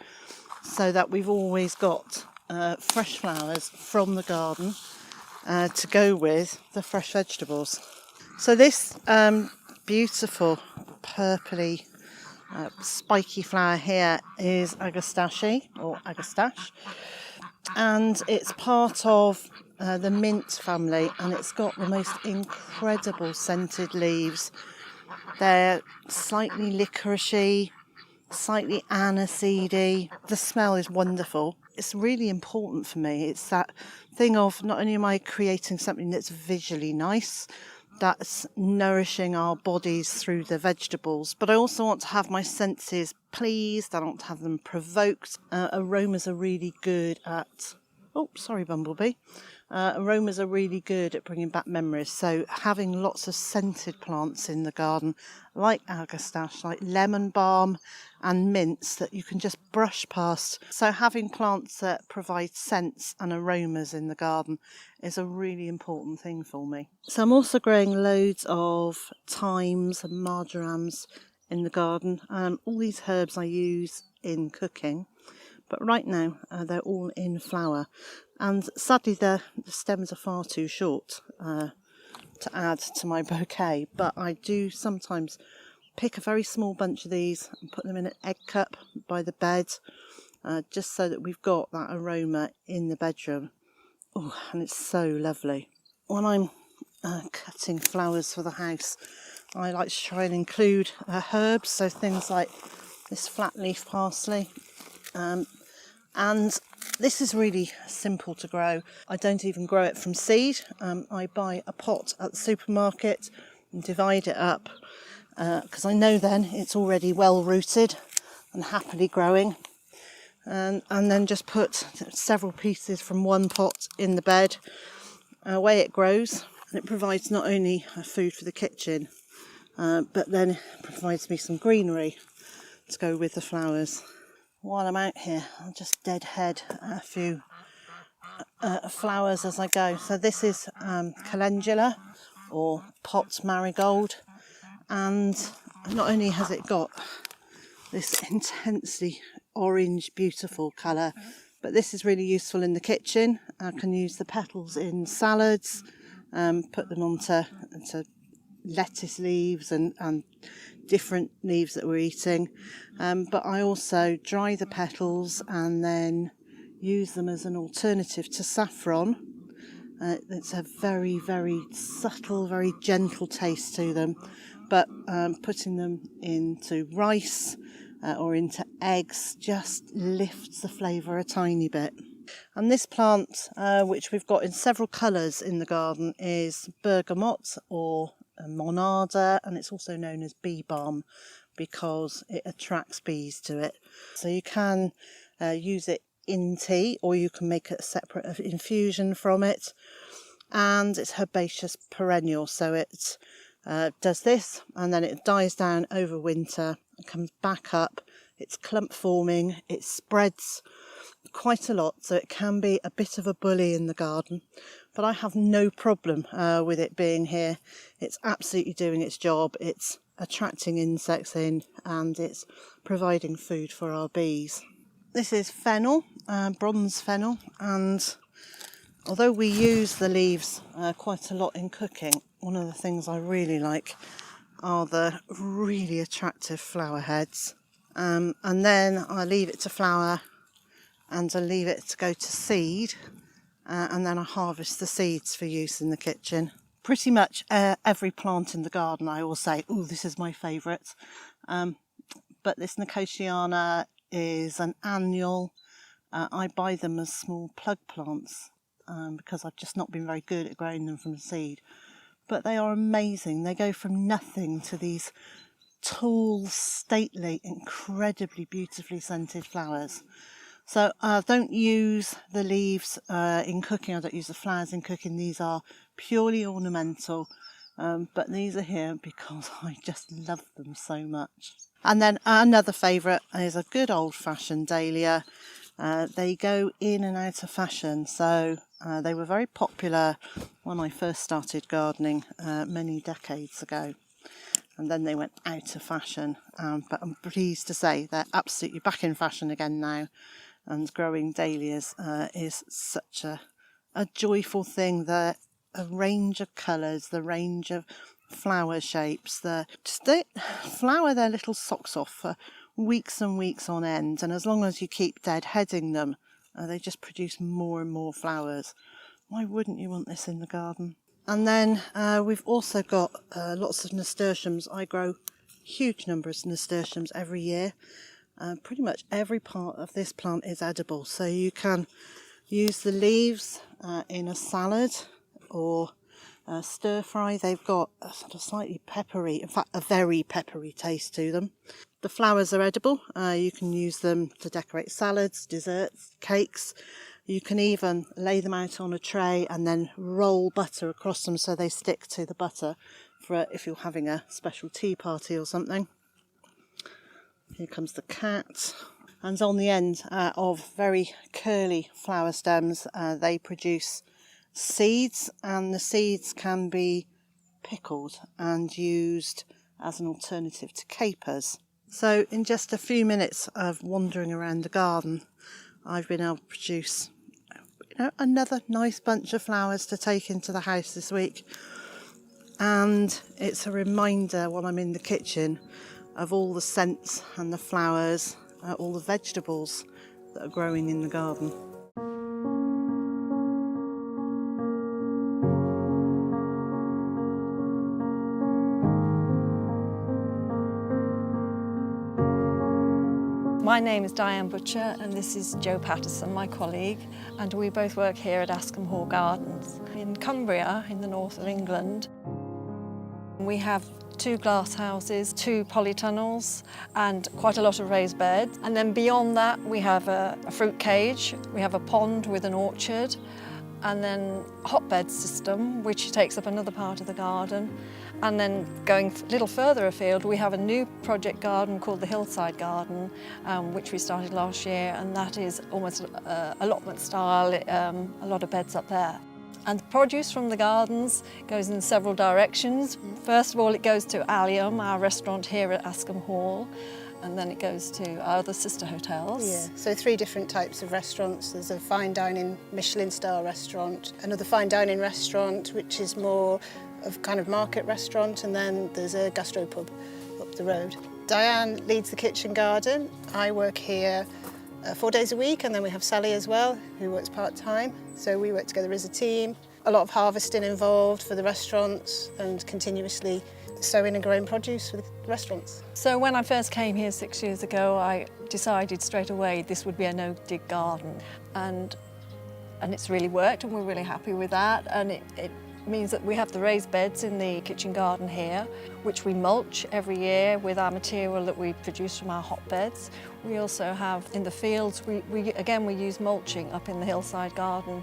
Speaker 5: so that we've always got fresh flowers from the garden to go with the fresh vegetables. So this beautiful purpley spiky flower here is agastache, or agastache, and it's part of the mint family, and it's got the most incredible scented leaves. They're slightly licoricey, slightly aniseedy. The smell is wonderful. It's really important for me. It's that thing of, not only am I creating something that's visually nice, that's nourishing our bodies through the vegetables, but I also want to have my senses pleased. I want to have them provoked. Aromas are really good at... Oh, sorry, bumblebee. Aromas are really good at bringing back memories. So having lots of scented plants in the garden, like agastache, like lemon balm and mints that you can just brush past. So having plants that provide scents and aromas in the garden is a really important thing for me. So I'm also growing loads of thymes and marjorams in the garden. All these herbs I use in cooking, but right now they're all in flower. And sadly the stems are far too short to add to my bouquet, but I do sometimes pick a very small bunch of these and put them in an egg cup by the bed, just so that we've got that aroma in the bedroom. Oh, and it's so lovely. When I'm cutting flowers for the house, I like to try and include herbs, so things like this flat leaf parsley, and This is really simple to grow. I don't even grow it from seed. I buy a pot at the supermarket and divide it up because I know then it's already well rooted and happily growing. And then just put several pieces from one pot in the bed. Away it grows, and it provides not only food for the kitchen, but then it provides me some greenery to go with the flowers. While I'm out here, I'll just deadhead a few flowers as I go. So this is calendula or pot marigold, and not only has it got this intensely orange beautiful colour, but this is really useful in the kitchen. I can use the petals in salads, put them onto lettuce leaves and different leaves that we're eating, but I also dry the petals and then use them as an alternative to saffron. It's a very, very subtle, very gentle taste to them, but putting them into rice or into eggs just lifts the flavour a tiny bit. And this plant, which we've got in several colours in the garden, is bergamot or monarda, and it's also known as bee balm because it attracts bees to it. So you can use it in tea, or you can make a separate infusion from it. And it's herbaceous perennial, so it does this and then it dies down over winter and comes back up. It's clump forming, it spreads quite a lot, so it can be a bit of a bully in the garden, but I have no problem with it being here. It's absolutely doing its job. It's attracting insects in and it's providing food for our bees. This is fennel, bronze fennel, and although we use the leaves quite a lot in cooking, one of the things I really like are the really attractive flower heads. And then I leave it to flower and I leave it to go to seed, and then I harvest the seeds for use in the kitchen. Pretty much every plant in the garden I will say, oh, this is my favourite. But this Nicotiana is an annual. I buy them as small plug plants because I've just not been very good at growing them from seed. But they are amazing. They go from nothing to these tall, stately, incredibly beautifully scented flowers. So I don't use the leaves in cooking. I don't use the flowers in cooking. These are purely ornamental, but these are here because I just love them so much. And then another favourite is a good old-fashioned dahlia. They go in and out of fashion, so they were very popular when I first started gardening many decades ago, and then they went out of fashion, but I'm pleased to say they're absolutely back in fashion again now, and growing dahlias is such a joyful thing. The range of colours, the range of flower shapes, they flower their little socks off for weeks and weeks on end, and as long as you keep deadheading them, they just produce more and more flowers. Why wouldn't you want this in the garden? And then we've also got lots of nasturtiums. I grow huge numbers of nasturtiums every year. Pretty much every part of this plant is edible, so you can use the leaves in a salad or stir fry. They've got a sort of slightly peppery, in fact a very peppery taste to them. The flowers are edible. You can use them to decorate salads, desserts, cakes. You can even lay them out on a tray and then roll butter across them so they stick to the butter for if you're having a special tea party or something. Here comes the cat. And on the end of very curly flower stems, they produce seeds, and the seeds can be pickled and used as an alternative to capers. So in just a few minutes of wandering around the garden, I've been able to produce another nice bunch of flowers to take into the house this week. And it's a reminder while I'm in the kitchen of all the scents and the flowers, all the vegetables that are growing in the garden.
Speaker 6: My name is Diane Butcher and this is Jo Patterson, my colleague, and we both work here at Askham Hall Gardens in Cumbria in the north of England. We have 2 glass houses, 2 polytunnels and quite a lot of raised beds. And then beyond that we have a fruit cage, we have a pond with an orchard, and then a hotbed system which takes up another part of the garden. And then going a little further afield, we have a new project garden called the Hillside Garden, which we started last year, and that is almost allotment style, a lot of beds up there. And the produce from the gardens goes in several directions. First of all, it goes to Allium, our restaurant here at Askham Hall, and then it goes to our other sister hotels.
Speaker 7: Yeah, so 3 different types of restaurants. There's a fine dining Michelin star restaurant, another fine dining restaurant which is more of kind of market restaurant, and then there's a gastropub up the road. Diane leads the kitchen garden. I work here 4 days a week, and then we have Sally as well, who works part-time. So we work together as a team. A lot of harvesting involved for the restaurants and continuously sowing and growing produce for the restaurants.
Speaker 6: So when I first came here 6 years ago, I decided straight away this would be a no-dig garden, and it's really worked, and we're really happy with that. And it means that we have the raised beds in the kitchen garden here, which we mulch every year with our material that we produce from our hotbeds. We also have in the fields, we use mulching up in the Hillside Garden.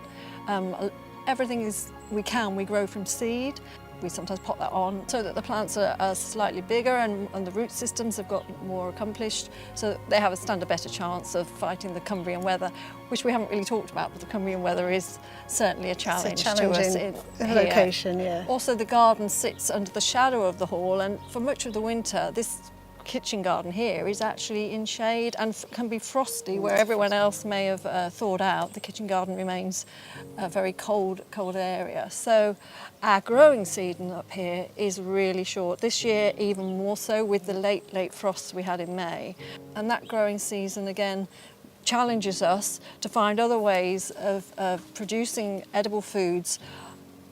Speaker 6: Everything we grow from seed. We sometimes pot that on so that the plants are slightly bigger and the root systems have got more accomplished, so that they stand a better chance of fighting the Cumbrian weather, which we haven't really talked about, but the Cumbrian weather is certainly a challenge to us in
Speaker 7: location, yeah.
Speaker 6: Also, the garden sits under the shadow of the hall, and for much of the winter, this kitchen garden here is actually in shade and can be frosty, where everyone else may have thawed out. The kitchen garden remains a very cold area. So our growing season up here is really short. This year even more so with the late frosts we had in May. And that growing season again challenges us to find other ways of producing edible foods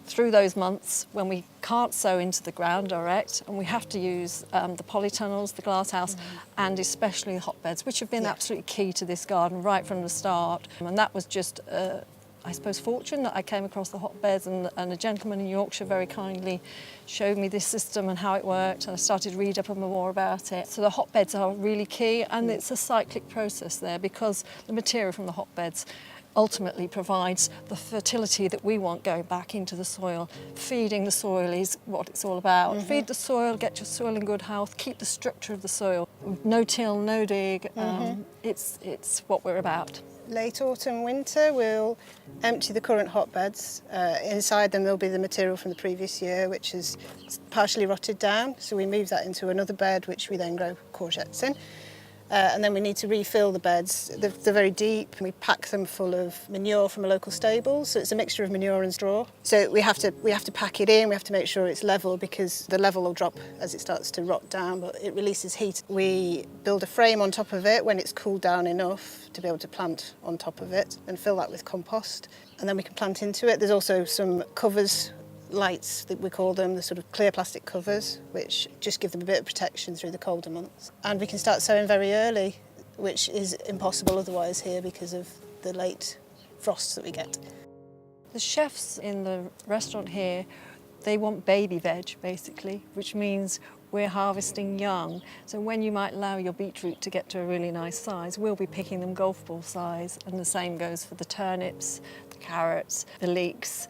Speaker 6: through those months when we can't sow into the ground direct, and we have to use the polytunnels, the glasshouse, and especially the hotbeds, which have been absolutely key to this garden right from the start. And that was just, I suppose, fortune that I came across the hotbeds, and a gentleman in Yorkshire very kindly showed me this system and how it worked, and I started to read up more about it. So the hotbeds are really key, and it's a cyclic process there, because the material from the hotbeds ultimately provides the fertility that we want going back into the soil. Feeding the soil is what it's all about. Feed the soil, get your soil in good health, keep the structure of the soil. No till, no dig, it's what we're about.
Speaker 7: Late autumn, winter, we'll empty the current hotbeds. Inside them there'll be the material from the previous year, which is partially rotted down, so we move that into another bed, which we then grow courgettes in. And then we need to refill the beds. They're very deep. We pack them full of manure from a local stable, so it's a mixture of manure and straw. So we have to pack it in. We have to make sure it's level, because the level will drop as it starts to rot down, but it releases heat. We build a frame on top of it when it's cooled down enough to be able to plant on top of it, and fill that with compost, and then we can plant into it. There's also some covers, lights that we call them, the sort of clear plastic covers, which just give them a bit of protection through the colder months. And we can start sowing very early, which is impossible otherwise here because of the late frosts that we get.
Speaker 6: The chefs in the restaurant here, they want baby veg basically, which means we're harvesting young. So when you might allow your beetroot to get to a really nice size, we'll be picking them golf ball size, and the same goes for the turnips, the carrots, the leeks.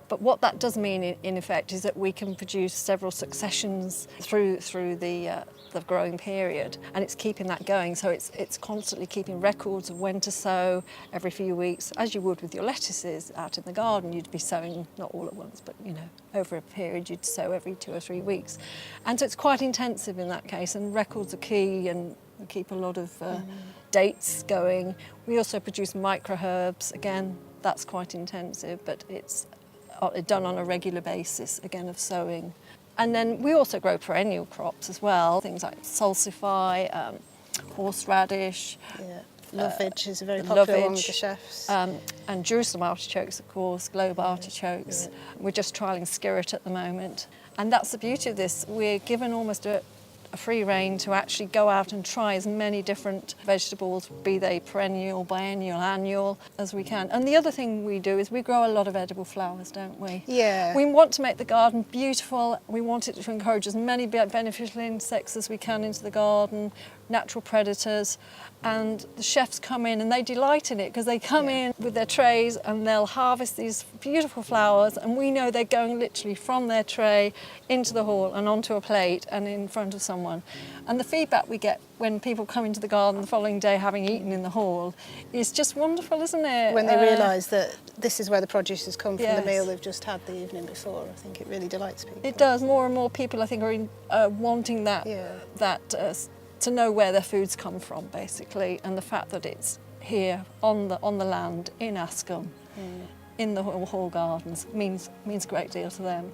Speaker 6: But what that does mean, in effect, is that we can produce several successions through the growing period, and it's keeping that going. So it's constantly keeping records of when to sow every few weeks, as you would with your lettuces out in the garden. You'd be sowing not all at once, but over a period you'd sow every 2 or 3 weeks, and so it's quite intensive in that case. And records are key, and we keep a lot of dates going. We also produce microherbs. Again, that's quite intensive, but it's done on a regular basis, again, of sowing. And then we also grow perennial crops as well, things like salsify, horseradish.
Speaker 7: Lovage is a very popular one with the chefs.
Speaker 6: And Jerusalem artichokes, of course, globe artichokes. We're just trialling skirret at the moment. And that's the beauty of this. We're given almost a free rein to actually go out and try as many different vegetables, be they perennial, biennial, annual, as we can. And the other thing we do is we grow a lot of edible flowers, don't we?
Speaker 7: Yeah.
Speaker 6: We want to make the garden beautiful. We want it to encourage as many beneficial insects as we can into the garden, natural predators, and the chefs come in and they delight in it because they come in with their trays and they'll harvest these beautiful flowers, and we know they're going literally from their tray into the hall and onto a plate and in front of someone. And the feedback we get when people come into the garden the following day having eaten in the hall is just wonderful, isn't it?
Speaker 7: When they realise that this is where the produce has come from,
Speaker 6: Yes.
Speaker 7: the meal they've just had the evening before, I think it really delights people.
Speaker 6: It does. More and more people, I think, are wanting that, to know where their food's come from, basically, and the fact that it's here on the land in Askham, in the Hall Gardens, means a great deal to them.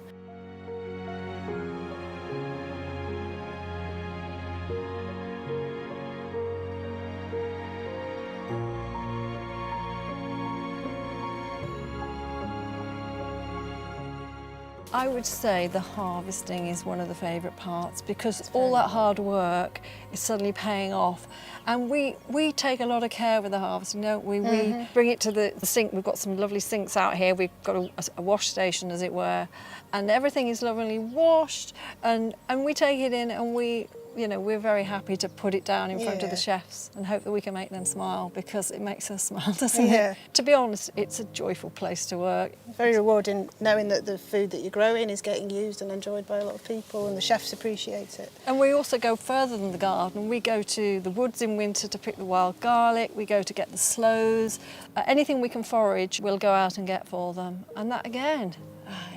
Speaker 6: I would say the harvesting is one of the favourite parts, because all that hard work is suddenly paying off. And we take a lot of care with the harvesting, don't we? We bring it to the sink. We've got some lovely sinks out here. We've got a wash station, as it were, and everything is lovely washed. And we take it in, and we're very happy to put it down in front of the chefs and hope that we can make them smile, because it makes us smile, doesn't it? To be honest, it's a joyful place to work.
Speaker 7: Very rewarding knowing that the food that you're growing is getting used and enjoyed by a lot of people, and the chefs appreciate it.
Speaker 6: And we also go further than the garden. We go to the woods in winter to pick the wild garlic. We go to get the sloes. Anything we can forage, we'll go out and get for them. And that, again,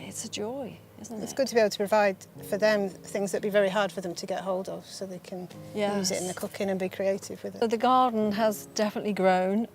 Speaker 6: it's a joy.
Speaker 7: It's good to be able to provide for them things that'd be very hard for them to get hold of, so they can use it in the cooking and be creative with it.
Speaker 6: So the garden has definitely grown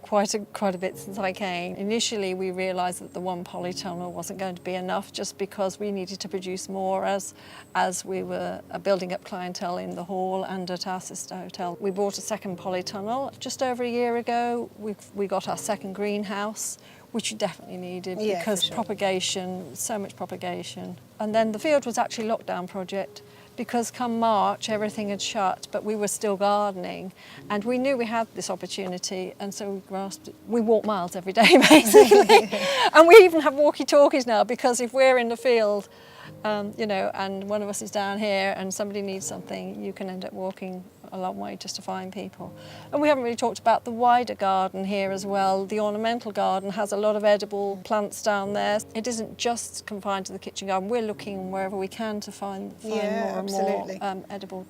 Speaker 6: quite a bit since I came. Initially, we realised that the one polytunnel wasn't going to be enough, just because we needed to produce more as we were building up clientele in the hall and at our sister hotel. We bought a second polytunnel just over a year ago. We got our second greenhouse, which you definitely needed, because propagation, so much propagation. And then the field was actually a lockdown project, because come March everything had shut, but we were still gardening, and we knew we had this opportunity, and so we grasped it. We walk miles every day, basically. And we even have walkie-talkies now, because if we're in the field, and one of us is down here and somebody needs something, you can end up walking a long way just to find people. And we haven't really talked about the wider garden here as well. The ornamental garden has a lot of edible plants down there. It isn't just confined to the kitchen garden. We're looking wherever we can to find more and more edible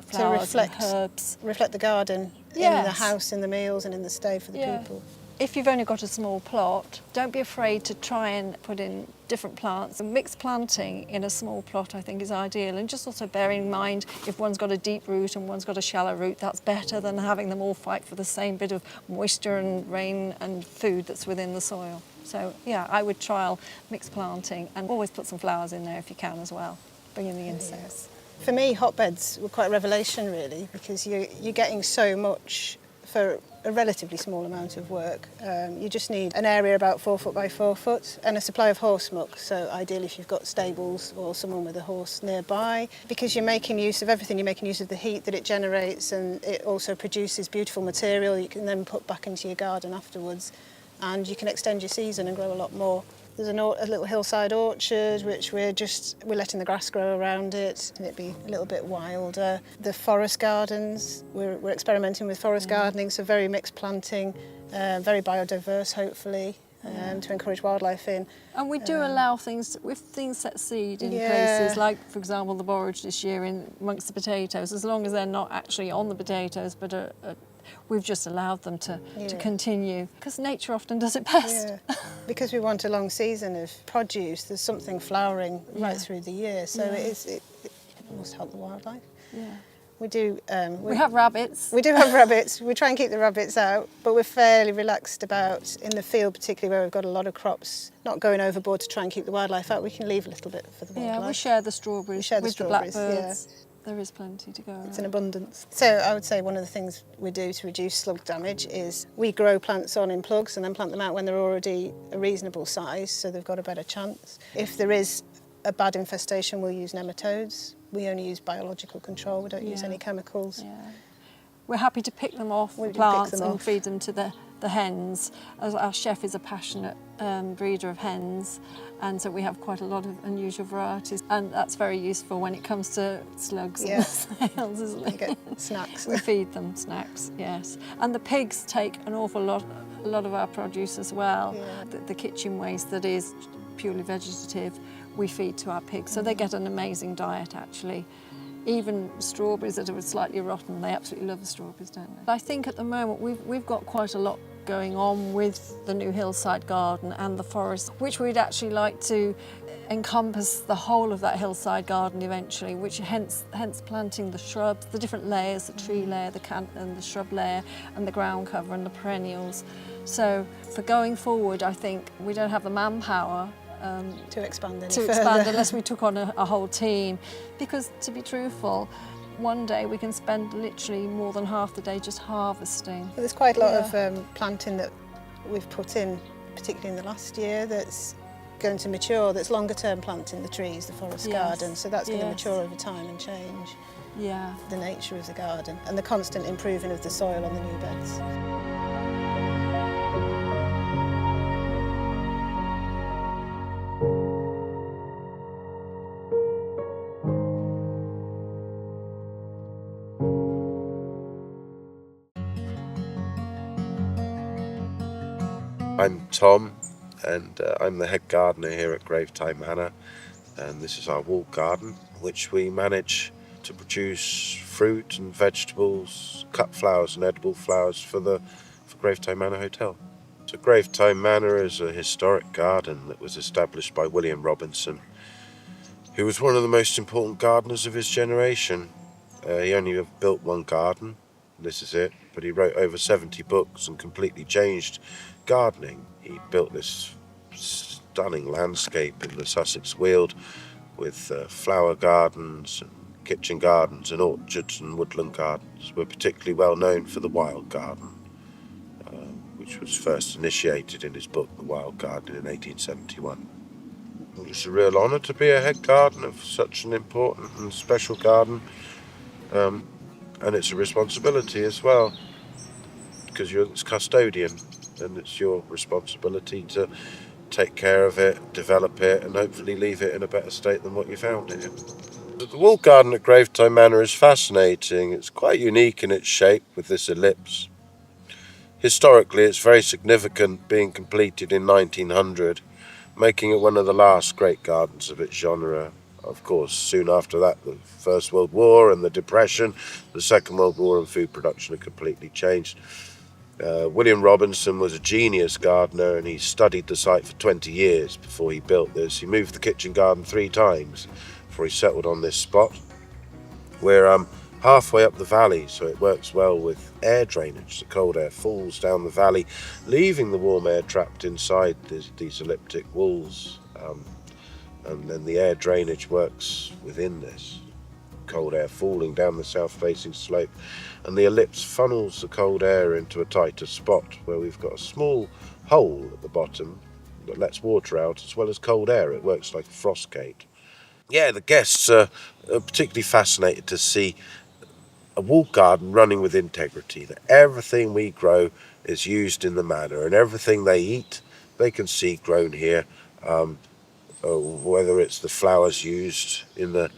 Speaker 6: flowers and herbs.
Speaker 7: Reflect the garden in the house, in the meals and in the stay for the people.
Speaker 6: If you've only got a small plot, don't be afraid to try and put in different plants. Mixed planting in a small plot, I think, is ideal. And just also bearing in mind, if one's got a deep root and one's got a shallow root, that's better than having them all fight for the same bit of moisture and rain and food that's within the soil. So, I would trial mixed planting, and always put some flowers in there if you can as well, bring in the insects.
Speaker 7: For me, hotbeds were quite a revelation, really, because you're getting so much for a relatively small amount of work. You just need an area about 4 foot by 4 foot and a supply of horse muck. So ideally if you've got stables or someone with a horse nearby, because you're making use of everything, you're making use of the heat that it generates, and it also produces beautiful material you can then put back into your garden afterwards, and you can extend your season and grow a lot more. There's a little hillside orchard which we're letting the grass grow around it, and it'd be a little bit wilder. The forest gardens, we're experimenting with forest gardening, so very mixed planting, very biodiverse hopefully, to encourage wildlife in.
Speaker 6: And we do allow things, if things set seed in places, like for example the borage this year amongst the potatoes, as long as they're not actually on the potatoes but we've just allowed them to continue, because nature often does it best.
Speaker 7: Because we want a long season of produce, there's something flowering right through the year, so it must help the wildlife. We do.
Speaker 6: We have rabbits.
Speaker 7: We do have rabbits. We try and keep the rabbits out, but we're fairly relaxed about, in the field particularly where we've got a lot of crops, not going overboard to try and keep the wildlife out. We can leave a little bit for the wildlife.
Speaker 6: Yeah, we share the strawberries with the blackbirds. There is plenty to go around.
Speaker 7: It's in abundance. So I would say one of the things we do to reduce slug damage is we grow plants on in plugs and then plant them out when they're already a reasonable size, so they've got a better chance. If there is a bad infestation, we'll use nematodes. we only use biological control. We don't use
Speaker 6: Yeah.
Speaker 7: any chemicals.
Speaker 6: Yeah. We're happy to pick them off
Speaker 7: We
Speaker 6: the
Speaker 7: do pick
Speaker 6: plants
Speaker 7: them
Speaker 6: and
Speaker 7: off.
Speaker 6: feed them to the hens. As our chef is a passionate breeder of hens, and so we have quite a lot of unusual varieties, and that's very useful when it comes to slugs
Speaker 7: Yeah.
Speaker 6: and snails, isn't
Speaker 7: You
Speaker 6: it?
Speaker 7: get snacks.
Speaker 6: We feed them snacks, yes. And the pigs take an awful lot of our produce as well.
Speaker 7: Yeah.
Speaker 6: The kitchen waste that is purely vegetative, we feed to our pigs, so they get an amazing diet actually. Even strawberries that are slightly rotten, they absolutely love the strawberries, don't they? I think at the moment we've got quite a lot going on with the new hillside garden and the forest, which we'd actually like to encompass the whole of that hillside garden eventually, which hence planting the shrubs, the different layers, the tree layer, and the shrub layer, and the ground cover and the perennials. So for going forward, I think we don't have the manpower
Speaker 7: to expand any
Speaker 6: to
Speaker 7: further.
Speaker 6: expand unless we took on a whole team, because to be truthful, one day we can spend literally more than half the day just harvesting.
Speaker 7: There's quite a lot of planting that we've put in, particularly in the last year, that's going to mature, that's longer term planting, the trees, the forest garden, so that's going to mature over time and change the nature of the garden and the constant improving of the soil on the new beds.
Speaker 8: I'm Tom, and I'm the head gardener here at Gravetye Manor, and this is our wall garden, which we manage to produce fruit and vegetables, cut flowers and edible flowers for Gravetye Manor Hotel. So Gravetye Manor is a historic garden that was established by William Robinson, who was one of the most important gardeners of his generation. He only built one garden, this is it, but he wrote over 70 books and completely changed gardening. He built this stunning landscape in the Sussex Weald with flower gardens and kitchen gardens and orchards and woodland gardens. We're particularly well known for the wild garden, which was first initiated in his book The Wild Garden in 1871. It's a real honour to be a head gardener for such an important and special garden, and it's a responsibility as well, because you're its custodian, and it's your responsibility to take care of it, develop it, and hopefully leave it in a better state than what you found it in. The wall garden at Gravetye Manor is fascinating. It's quite unique in its shape with this ellipse. Historically, it's very significant, being completed in 1900, making it one of the last great gardens of its genre. Of course, soon after that, the First World War and the Depression, the Second World War and food production had completely changed. William Robinson was a genius gardener, and he studied the site for 20 years before he built this. He moved the kitchen garden 3 times before he settled on this spot. We're halfway up the valley, so it works well with air drainage. The cold air falls down the valley, leaving the warm air trapped inside these elliptic walls. And then the air drainage works within this. Cold air falling down the south-facing slope, and the ellipse funnels the cold air into a tighter spot where we've got a small hole at the bottom that lets water out as well as cold air. It works like a frost gate. Yeah, the guests are particularly fascinated to see a wall garden running with integrity, that everything we grow is used in the manor, and everything they eat they can see grown here, whether it's the flowers used in the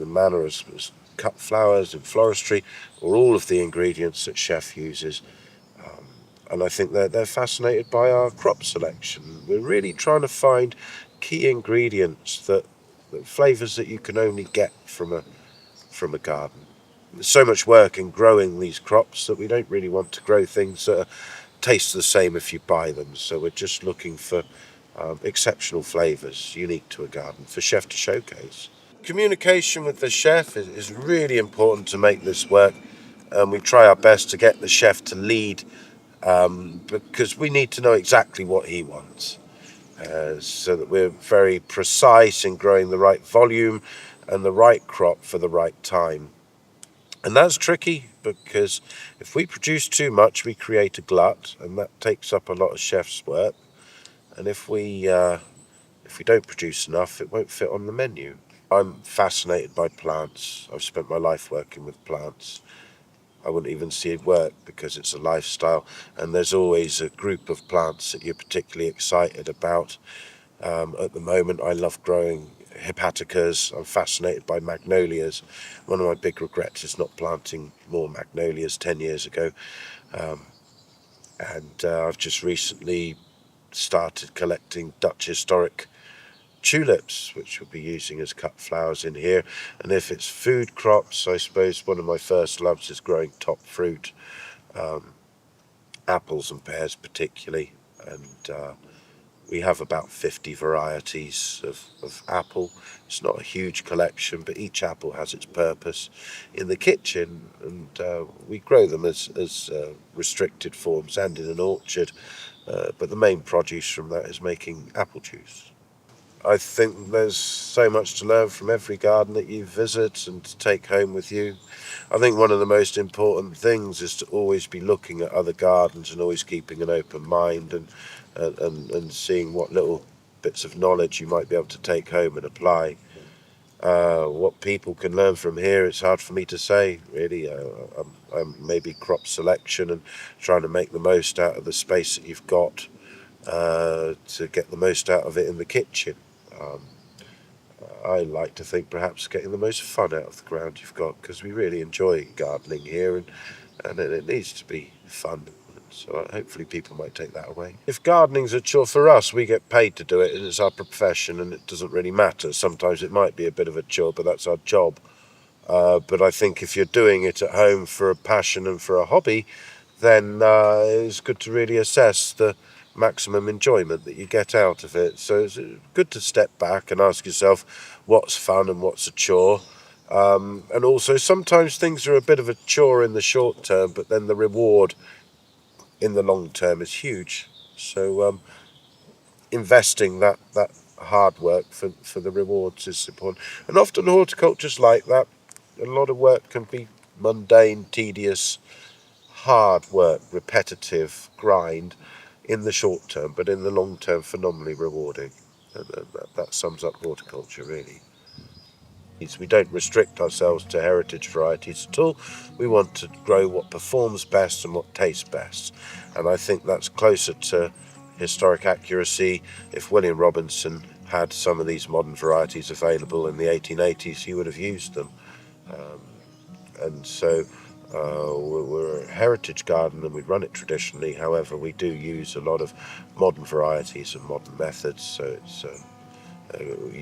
Speaker 8: manor as cut flowers in floristry, or all of the ingredients that chef uses. And I think they're fascinated by our crop selection. We're really trying to find key ingredients, that flavours that you can only get from a garden. There's so much work in growing these crops that we don't really want to grow things that taste the same if you buy them. So we're just looking for exceptional flavours unique to a garden for chef to showcase. Communication with the chef is really important to make this work, and we try our best to get the chef to lead, because we need to know exactly what he wants, so that we're very precise in growing the right volume and the right crop for the right time. And that's tricky, because if we produce too much we create a glut, and that takes up a lot of chef's work. And if we don't produce enough, it won't fit on the menu. I'm fascinated by plants. I've spent my life working with plants. I wouldn't even see it work because it's a lifestyle, and there's always a group of plants that you're particularly excited about. At the moment, I love growing hepaticas. I'm fascinated by magnolias. One of my big regrets is not planting more magnolias 10 years ago. I've just recently started collecting Dutch historic tulips, which we'll be using as cut flowers in here. And if it's food crops, I suppose one of my first loves is growing top fruit, apples and pears particularly. And we have about 50 varieties of apple. It's not a huge collection, but each apple has its purpose in the kitchen, and we grow them as restricted forms and in an orchard. But the main produce from that is making apple juice. I think there's so much to learn from every garden that you visit and to take home with you. I think one of the most important things is to always be looking at other gardens and always keeping an open mind and seeing what little bits of knowledge you might be able to take home and apply. What people can learn from here, it's hard for me to say, really. Maybe crop selection and trying to make the most out of the space that you've got to get the most out of it in the kitchen. I like to think perhaps getting the most fun out of the ground you've got, because we really enjoy gardening here, and it needs to be fun. So hopefully people might take that away. If gardening's a chore for us, we get paid to do it, and it's our profession, and it doesn't really matter. Sometimes it might be a bit of a chore, but that's our job. But I think if you're doing it at home for a passion and for a hobby, then it's good to really assess the maximum enjoyment that you get out of it. So it's good to step back and ask yourself what's fun and what's a chore. And also sometimes things are a bit of a chore in the short term, but then the reward in the long term is huge. So investing that hard work for the rewards is important. And often horticulture's like that. A lot of work can be mundane, tedious, hard work, repetitive, grind in the short term, but in the long term phenomenally rewarding. And that sums up horticulture really. We don't restrict ourselves to heritage varieties at all. We want to grow what performs best and what tastes best. And I think that's closer to historic accuracy. If William Robinson had some of these modern varieties available in the 1880s, he would have used them. And so we're a heritage garden and we run it traditionally. However, we do use a lot of modern varieties and modern methods. So it's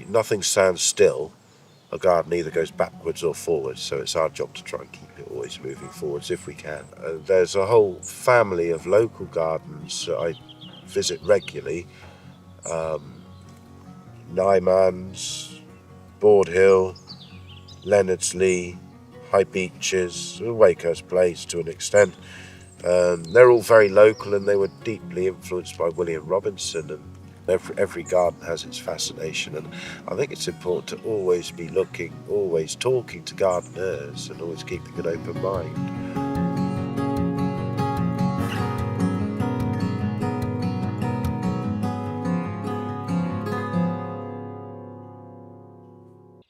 Speaker 8: nothing stands still. A garden either goes backwards or forwards, so it's our job to try and keep it always moving forwards if we can. There's a whole family of local gardens that I visit regularly. Nyman's, Board Hill, Leonardslee, High Beeches, Wakehurst Place to an extent. They're all very local and they were deeply influenced by William Robinson, and every garden has its fascination, and I think it's important to always be looking, always talking to gardeners and always keeping an open mind.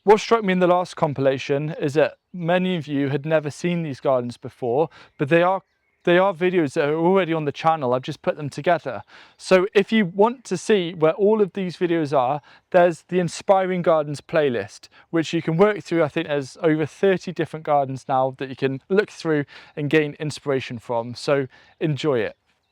Speaker 1: What struck me in the last compilation is that many of you had never seen these gardens before, but they are videos that are already on the channel. I've just put them together. So if you want to see where all of these videos are, there's the Inspiring Gardens playlist, which you can work through. I think there's over 30 different gardens now that you can look through and gain inspiration from. So enjoy it.